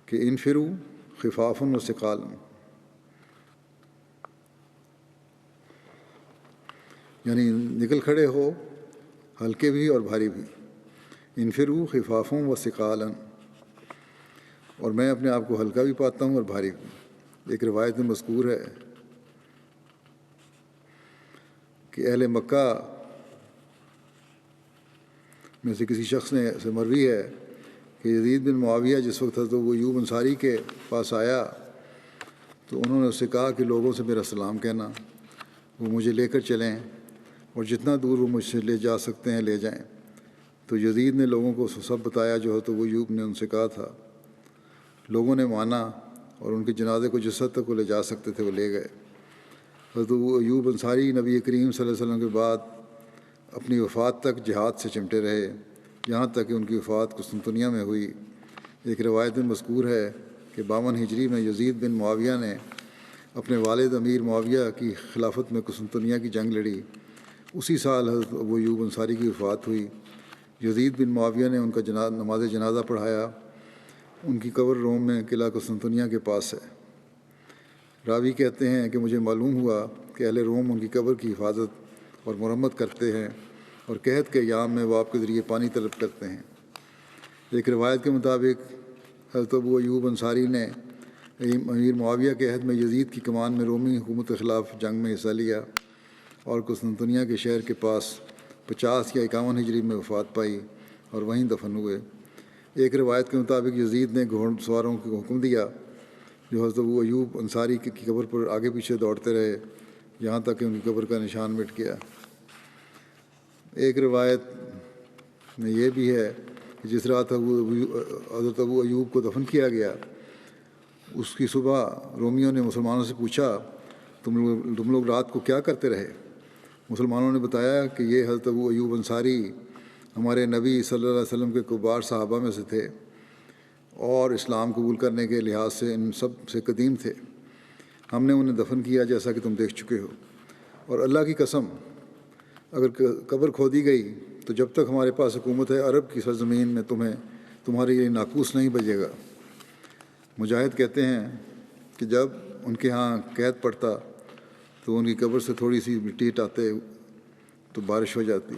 کہ انفرو خفافن و ثقالن، یعنی نکل کھڑے ہو، ہلکے بھی اور بھاری بھی۔ انفرو خفافن و ثقالن، اور میں اپنے آپ کو ہلکا بھی پاتا ہوں اور بھاری بھی۔ ایک روایت میں مذکور ہے کہ اہل مکہ میں سے کسی شخص نے سے مروی ہے کہ یزید بن معاویہ جس وقت حضرت ابو ایوب انصاری کے پاس آیا تو انہوں نے اس سے کہا کہ لوگوں سے میرا سلام کہنا، وہ مجھے لے کر چلیں اور جتنا دور وہ مجھ سے لے جا سکتے ہیں لے جائیں۔ تو یزید نے لوگوں کو سب بتایا جو حضرت ابو ایوب نے ان سے کہا تھا۔ لوگوں نے مانا اور ان کے جنازے کو جس حد تک وہ لے جا سکتے تھے وہ لے گئے۔ حضرت ابو ایوب انصاری نبی کریم صلی اللہ علیہ وسلم کے بعد اپنی وفات تک جہاد سے چمٹے رہے، یہاں تک کہ ان کی وفات قسطنطنیہ میں ہوئی۔ ایک روایت میں مذکور ہے کہ 52 ہجری میں یزید بن معاویہ نے اپنے والد امیر معاویہ کی خلافت میں قسطنطنیہ کی جنگ لڑی۔ اسی سال حضرت ابو ایوب انصاری کی وفات ہوئی۔ یزید بن معاویہ نے ان کا نماز جنازہ پڑھایا۔ ان کی قبر روم میں قلعہ قسطنطنیہ کے پاس ہے۔ راوی کہتے ہیں کہ مجھے معلوم ہوا کہ اہل روم ان کی قبر کی حفاظت اور مرمت کرتے ہیں اور قحط کے ایام میں وہ آپ کے ذریعے پانی طلب کرتے ہیں۔ ایک روایت کے مطابق حضرت ابو ایوب انصاری نے امیر معاویہ کے عہد میں یزید کی کمان میں رومی حکومت کے خلاف جنگ میں حصہ لیا اور قسطنطنیہ کے شہر کے پاس 50 یا 51 ہجری میں وفات پائی اور وہیں دفن ہوئے۔ ایک روایت کے مطابق یزید نے گھوڑ سواروں کو حکم دیا جو حضرت ابو ایوب انصاری کی قبر پر آگے پیچھے دوڑتے رہے یہاں تک کہ ان کی قبر کا نشان مٹ گیا۔ ایک روایت میں یہ بھی ہے کہ جس رات حضرت ابو ایوب کو دفن کیا گیا اس کی صبح رومیوں نے مسلمانوں سے پوچھا تم لوگ رات کو کیا کرتے رہے؟ مسلمانوں نے بتایا کہ یہ حضرت ابو ایوب انصاری ہمارے نبی صلی اللہ علیہ وسلم کے کبار صحابہ میں سے تھے اور اسلام قبول کرنے کے لحاظ سے ان سب سے قدیم تھے۔ ہم نے انہیں دفن کیا جیسا کہ تم دیکھ چکے ہو، اور اللہ کی قسم اگر قبر کھودی گئی تو جب تک ہمارے پاس حکومت ہے عرب کی سرزمین میں تمہارے لیے ناقوس نہیں بجے گا۔ مجاہد کہتے ہیں کہ جب ان کے ہاں قحط پڑتا تو ان کی قبر سے تھوڑی سی مٹی ہٹاتے تو بارش ہو جاتی۔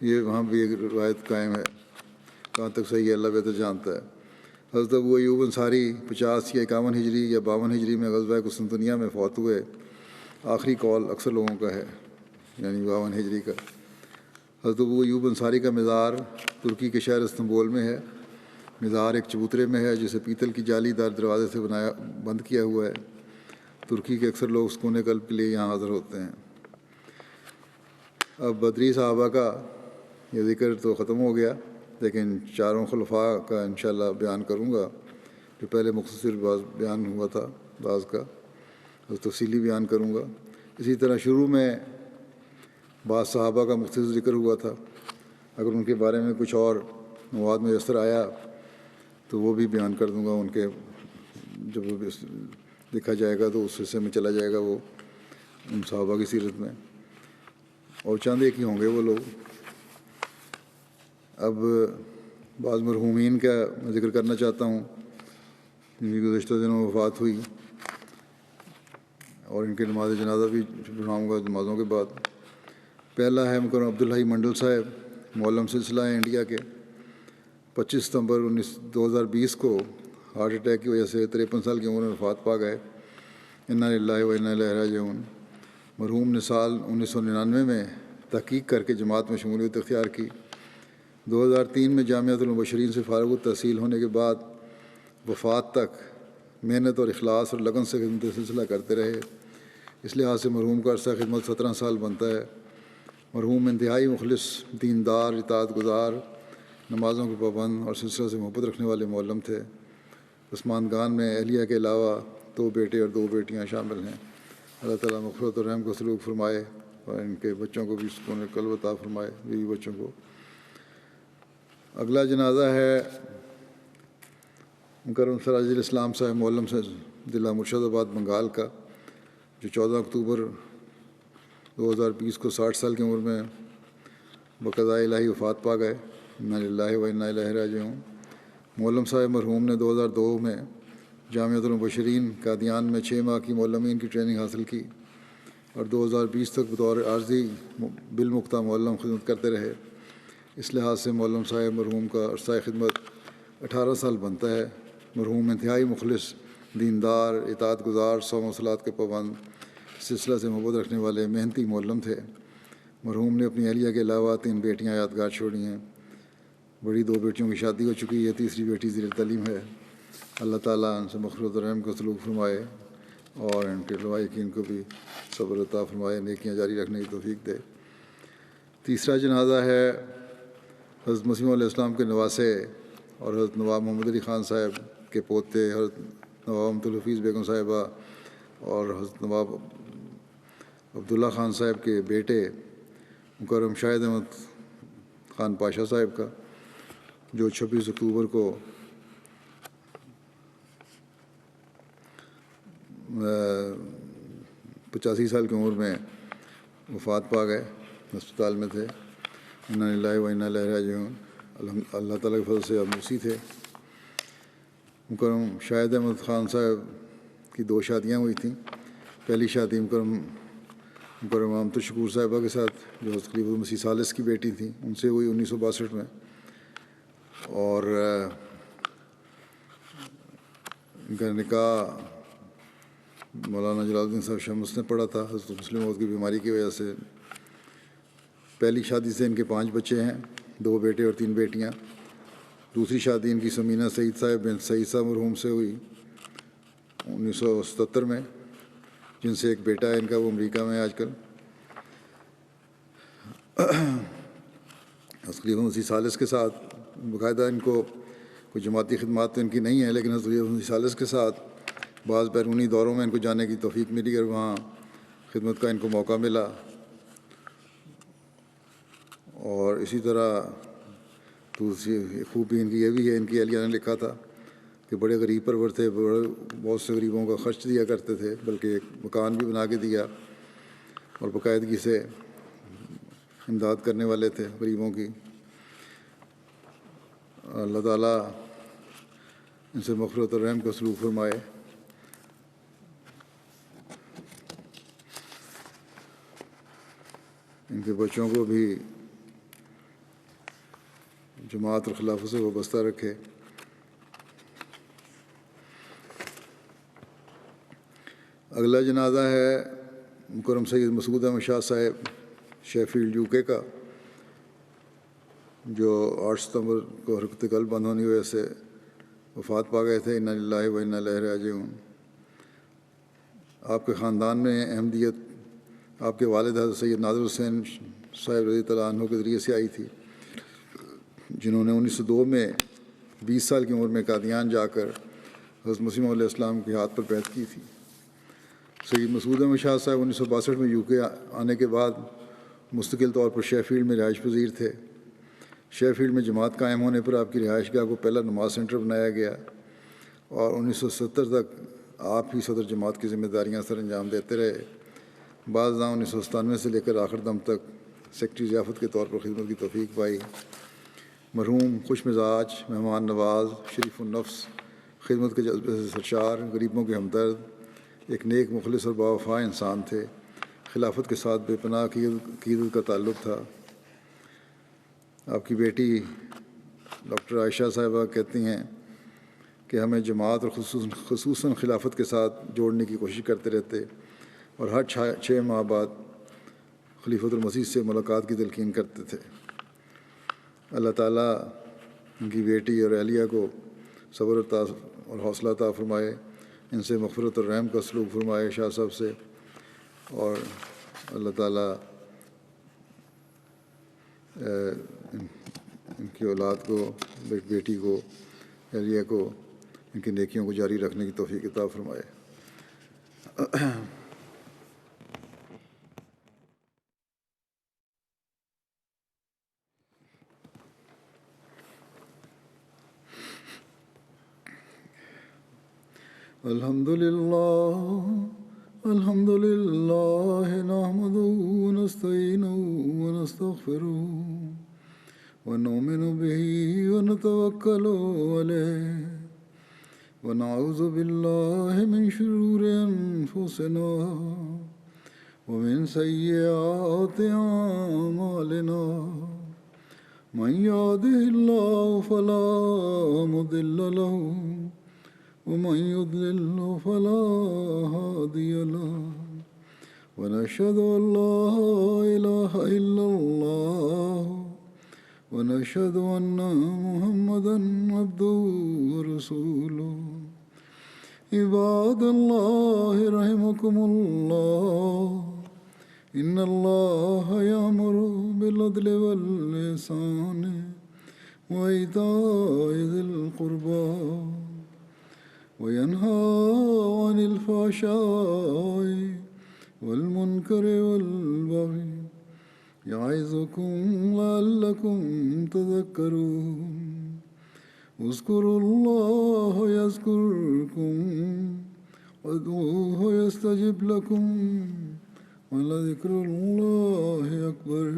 یہ وہاں بھی ایک روایت قائم ہے، کہاں تک صحیح ہے اللہ بہتر جانتا ہے۔ حضرت ابو ایوب انصاری 50 یا 51 ہجری یا 52 ہجری میں غزوہ قسطنطنیہ میں فوت ہوئے۔ آخری قول اکثر لوگوں کا ہے، یعنی 52 ہجری کا۔ حضرت ابو ایوب انصاری کا مزار ترکی کے شہر استنبول میں ہے۔ مزار ایک چبوترے میں ہے جسے پیتل کی جالی دار دروازے سے بند کیا ہوا ہے۔ ترکی کے اکثر لوگ سکون قلب کے لیے یہاں حاضر ہوتے ہیں۔ اب بدری صحابہ کا یہ ذکر تو ختم ہو گیا، لیکن 4 خلفاء کا انشاءاللہ بیان کروں گا جو پہلے مختصر بیان ہوا تھا، بعض کا تفصیلی بیان کروں گا۔ اسی طرح شروع میں بعض صحابہ کا مختصر ذکر ہوا تھا، اگر ان کے بارے میں کچھ اور مواد میسر آیا تو وہ بھی بیان کر دوں گا۔ ان کے جب لکھا جائے گا تو اس حصے میں چلا جائے گا وہ ان صحابہ کی سیرت میں، اور چند ایک ہی ہوں گے وہ لوگ۔ اب بعض مرحومین کا میں ذکر کرنا چاہتا ہوں جن کی گزشتہ دنوں وفات ہوئی، اور ان کے نماز جنازہ بھی پڑھاؤں گا نمازوں کے بعد۔ پہلا ہے مکرم عبدالحی منڈل صاحب، معلم سلسلہ ہیں انڈیا کے۔ 25 ستمبر 2020 کو ہارٹ اٹیک کی وجہ سے 53 سال کی عمر میں وفات پا گئے۔ انا للہ و انا الیہ راجعون۔ مرحوم نے سال 1999 میں تحقیق کر کے جماعت میں شمولیت اختیار کی۔ 2003 میں جامعۃ المبشرین سے فارغ التحصیل ہونے کے بعد وفات تک محنت اور اخلاص اور لگن سے خدمت سلسلہ کرتے رہے۔ اس لحاظ سے مرحوم کا عرصہ خدمت 17 سال بنتا ہے۔ مرحوم انتہائی مخلص، دیندار، اطاعت گزار، نمازوں کے پابند اور سلسلہ سے محبت رکھنے والے معلم تھے۔ عثمان میں اہلیہ کے علاوہ 2 بیٹے اور 2 بیٹیاں شامل ہیں۔ اللہ تعالیٰ مغفرت اور رحم کو سلوک فرمائے اور ان کے بچوں کو بھی سکون قلب عطا فرمائے، بیوی بچوں کو۔ اگلا جنازہ ہے مکرم سراج الاسلام صاحب معلم سے ضلع مرشد آباد بنگال کا، جو 14 اکتوبر 2020 کو 60 سال کی عمر میں بقضاء الہی وفات پا گئے۔ انا للہ و انا الیہ راجعون۔ معلم صاحب مرحوم نے 2002 میں جامعۃ المبشرین قادیان میں 6 ماہ کی معلمین کی ٹریننگ حاصل کی اور 2020 تک بطور عارضی بالمختہ معلم خدمت کرتے رہے۔ اس لحاظ سے معلم صاحب مرحوم کا عرصۂ خدمت 18 سال بنتا ہے۔ مرحوم انتہائی مخلص، دیندار، اطاعت گزار، صوم و صلات کے پابند، سلسلہ سے محبت رکھنے والے محنتی معلم تھے۔ مرحوم نے اپنی اہلیہ کے علاوہ 3 بیٹیاں یادگار چھوڑی ہیں۔ بڑی 2 بیٹیوں کی شادی ہو چکی ہے، تیسری بیٹی زیر تعلیم ہے۔ اللہ تعالیٰ ان سے مغفرت و رحم کا سلوک فرمائے اور ان کے لوائقین کو بھی صبر عطا فرمائے، نیکیاں جاری رکھنے کی توفیق دے۔ تیسرا جنازہ ہے حضرت مسیح علیہ السلام کے نواسے اور حضرت نواب محمد علی خان صاحب کے پوتے، حضرت نواب عبد الحفیظ بیگم صاحبہ اور حضرت نواب عبداللہ خان صاحب کے بیٹے مکرم شاہد احمد خان پاشا صاحب کا، جو 26 اکتوبر کو 85 سال کی عمر میں وفات پا گئے، ہسپتال میں تھے۔ انا للہ و انا الیہ راجعون۔ اللہ تعالیٰ کے فضل سے اب موسی تھے۔ مکرم شاہد احمد خان صاحب کی 2 شادیاں ہوئی تھیں۔ پہلی شادی مکرم امت الشکور صاحبہ کے ساتھ، جو حضرت خلیفۃ المسیح ثالث کی بیٹی تھیں، ان سے ہوئی 1962 میں، اور ان کا نکاح مولانا جلال الدین صاحب شمس نے پڑھا تھا حضرت مسلم موت کی بیماری کی وجہ سے۔ پہلی شادی سے ان کے 5 بچے ہیں، 2 بیٹے اور 3 بیٹیاں۔ دوسری شادی ان کی سمینہ سعید صاحب بن سعید صاحب مرحوم سے ہوئی 1977 میں، جن سے ایک بیٹا ہے ان کا، وہ امریکہ میں ہے آج کل۔ حضرت خلیفۃ المسیح ثالث کے ساتھ باقاعدہ ان کو کوئی جماعتی خدمات تو ان کی نہیں ہے، لیکن حضرت خلیفۃ المسیح ثالث کے ساتھ بعض بیرونی دوروں میں ان کو جانے کی توفیق ملی اور وہاں خدمت کا ان کو موقع ملا۔ اور اسی طرح دوسری خوبی ان کی یہ بھی ہے، ان کی اہلیہ نے لکھا تھا کہ بڑے غریب پرور تھے، بہت سے غریبوں کا خرچ دیا کرتے تھے، بلکہ ایک مکان بھی بنا کے دیا اور باقاعدگی سے امداد کرنے والے تھے غریبوں کی۔ اللہ تعالیٰ ان سے مغفرت اور رحم کا سلوک فرمائے۔ ان کے بچوں کو بھی جماعت اور خلافت سے وابستہ رکھے۔ اگلا جنازہ ہے مکرم سید مسعود احمد شاہ صاحب شیفیلڈ UK کا، جو 8 ستمبر کو حرکت قلب بند ہونے کی وجہ سے وفات پا گئے تھے۔ انا للہ و انا الیہ راجعون۔ آپ کے خاندان میں احمدیت آپ کے والد حضرت سید نادر حسین صاحب رضی اللہ عنہ کے ذریعے سے آئی تھی، جنہوں نے 1902 میں 20 سال کی عمر میں قادیان جا کر حضرت مسیح علیہ السلام کے ہاتھ پر بیعت کی تھی۔ سید مسعود احمد شاہ صاحب 1962 میں UK آنے کے بعد مستقل طور پر شیفیلڈ میں رہائش پذیر تھے۔ شیفیلڈ میں جماعت قائم ہونے پر آپ کی رہائش گاہ کو پہلا نماز سینٹر بنایا گیا اور 1970 تک آپ ہی صدر جماعت کی ذمہ داریاں سر انجام دیتے رہے۔ بعض 1997 سے لے کر آخر دم تک سیکٹری ضیافت کے طور پر خدمت کی توفیق پائی۔ مرحوم خوش مزاج، مہمان نواز، شریف النفس، خدمت کے جذبے سے سرشار، غریبوں کے ہمدرد، ایک نیک مخلص اور باوفا انسان تھے۔ خلافت کے ساتھ بے پناہ عقیدت کا تعلق تھا۔ آپ کی بیٹی ڈاکٹر عائشہ صاحبہ کہتی ہیں کہ ہمیں جماعت اور خصوصاً خلافت کے ساتھ جوڑنے کی کوشش کرتے رہتے اور ہر 6 ماہ بعد خلیفۃ المسیح سے ملاقات کی تلقین کرتے تھے۔ اللہ تعالیٰ ان کی بیٹی اور اہلیہ کو صبر اور حوصلہ عطا فرمائے، ان سے مغفرت اور رحم کا سلوک فرمائے شاہ صاحب سے، اور اللہ تعالیٰ ان کی اولاد کو، بیٹی کو، اہلیہ کو، ان کی نیکیوں کو جاری رکھنے کی توفیق عطا فرمائے۔ الحمد لله الحمد لله نحمده ونستعينه ونستغفره ونؤمن به ونتوكل عليه ونعوذ بالله من شرور أنفسنا ومن سيئات أعمالنا من يهده الله فلا مضل له ومن يضلل فلا هادي له ونشهد أن لا إله إلا الله ونشهد أن محمدا عبده ورسوله عباد الله رحمكم الله إن الله يأمر بالعدل والإحسان وإيتاء ذي القربى وينهى عن الفحشاء والمنكر والبغي يعظكم لعلكم تذكرون اذكروا الله يذكركم وادعوه يستجب لكم ولذكر الله أكبر